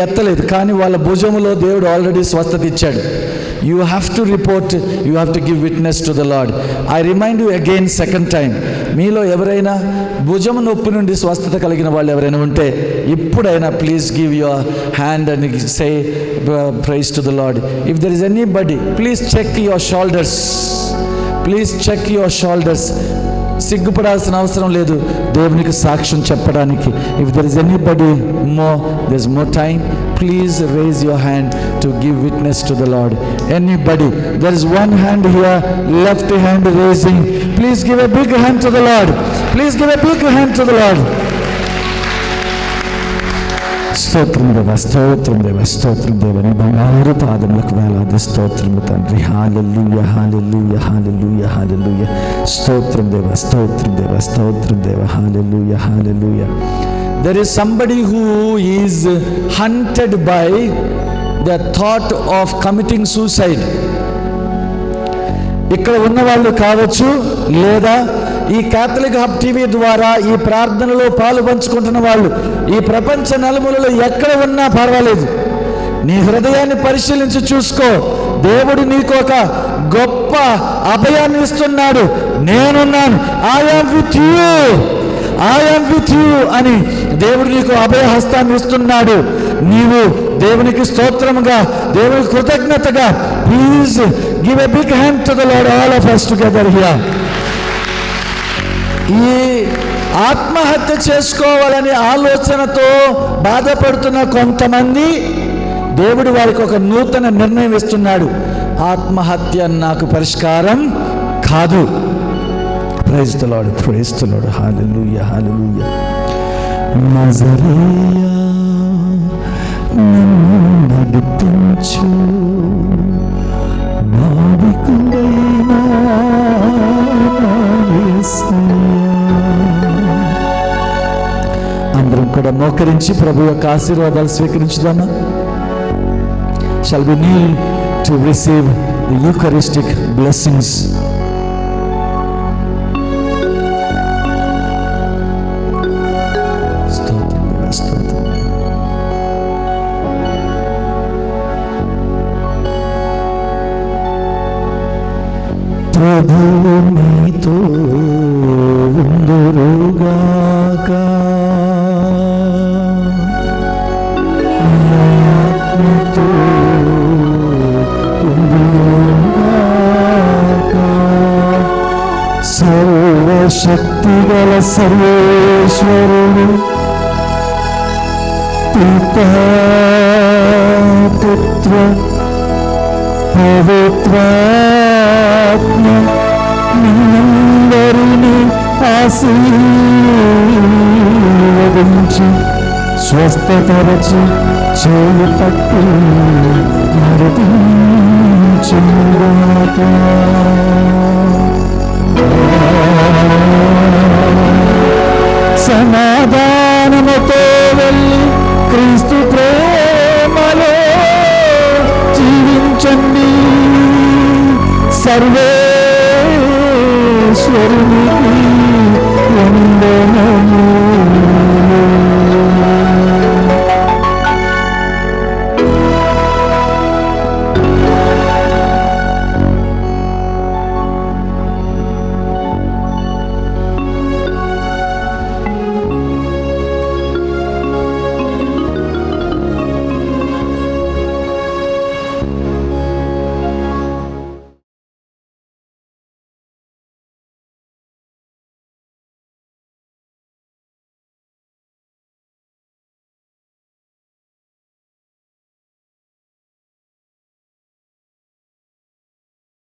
ఎత్తలేదు, కానీ వాళ్ళ భుజములో దేవుడు ఆల్రెడీ స్వస్థత ఇచ్చాడు. You have to report, you have to give witness to the Lord. I remind you again second time, మీలో ఎవరైనా భుజము నొప్పి నుండి స్వస్థత కలిగిన వాళ్ళు ఎవరైనా ఉంటే ఇప్పుడైనా please give your hand and say praise to the Lord. If there is anybody, please check your shoulders. Please check your shoulders. సిగ్గుపడాల్సిన అవసరం లేదు దేవునికి సాక్ష్యం చెప్పడానికి. If there is anybody more, there is more time. Please raise your hand to give witness to the Lord. Anybody? There is one hand here, left hand raising. Please give a big hand to the Lord. Please give a big hand to the Lord. స్తోత్రం దేవా, స్తోత్రం దేవా, స్తోత్రం దేవా. నీ బంగారు పాదములకు వేలాది స్తోత్రము తండ్రి. హల్లెలూయా, హల్లెలూయా, హల్లెలూయా, హల్లెలూయా. స్తోత్రం దేవా, స్తోత్రం దేవా, స్తోత్రం దేవా. హల్లెలూయా, హల్లెలూయా. There is somebody who is hunted by the thought of committing suicide. ఇక్కడ ఉన్న వాళ్ళు కావచ్చు, లేదా ఈ క్యాథలిక్ హబ్ టీవీ ద్వారా ఈ ప్రార్థనలో పాలు పంచుకుంటున్న వాళ్ళు ఈ ప్రపంచ నలుమూలలో ఎక్కడ ఉన్నా పర్వాలేదు. నీ హృదయాన్ని పరిశీలించి చూసుకో. దేవుడు నీకు ఒక గొప్ప అభయాన్ని ఇస్తున్నాడు. నేనున్నాను, ఐఎమ్ విత్ యూ అని దేవుడు నీకు అభయహస్తాన్ని ఇస్తున్నాడు. నీవు దేవునికి స్తోత్రముగా, దేవునికి కృతజ్ఞతగా, please give a big hand to the Lord, all of us together here. ఈ ఆత్మహత్య చేసుకోవాలని ఆలోచనతో బాధపడుతున్న కొంతమంది, దేవుడు వారికి ఒక నూతన నిర్ణయం ఇస్తున్నాడు. ఆత్మహత్య నాకు పరిష్కారం కాదు. Praise the Lord, praise the Lord, hallelujah, hallelujah. నజరేయా నన్ను నడిపించు, నావికుడైన యేసయ్యా. అందరం కూడా మోకరించి ప్రభు యొక్క ఆశీర్వాదాలు స్వీకరించుదామా? Shall we kneel to receive the Eucharistic blessings? ప్రభువు మీతో ఉందురుగాక, ఆత్మతో ఉందురుగాక. సర్వశక్తిగల సర్వేశ్వరుడు పితా పుత్ర పవిత్రాత్మ నిన్నందరినీ ఆశీర్వదించి స్వస్థపరచి చేయి పట్టి నడిపించుగాక. సమాధానముతో వెళ్ళి క్రీస్తు ప్రేమలో జీవించండి. సర్వేశ్వరునికి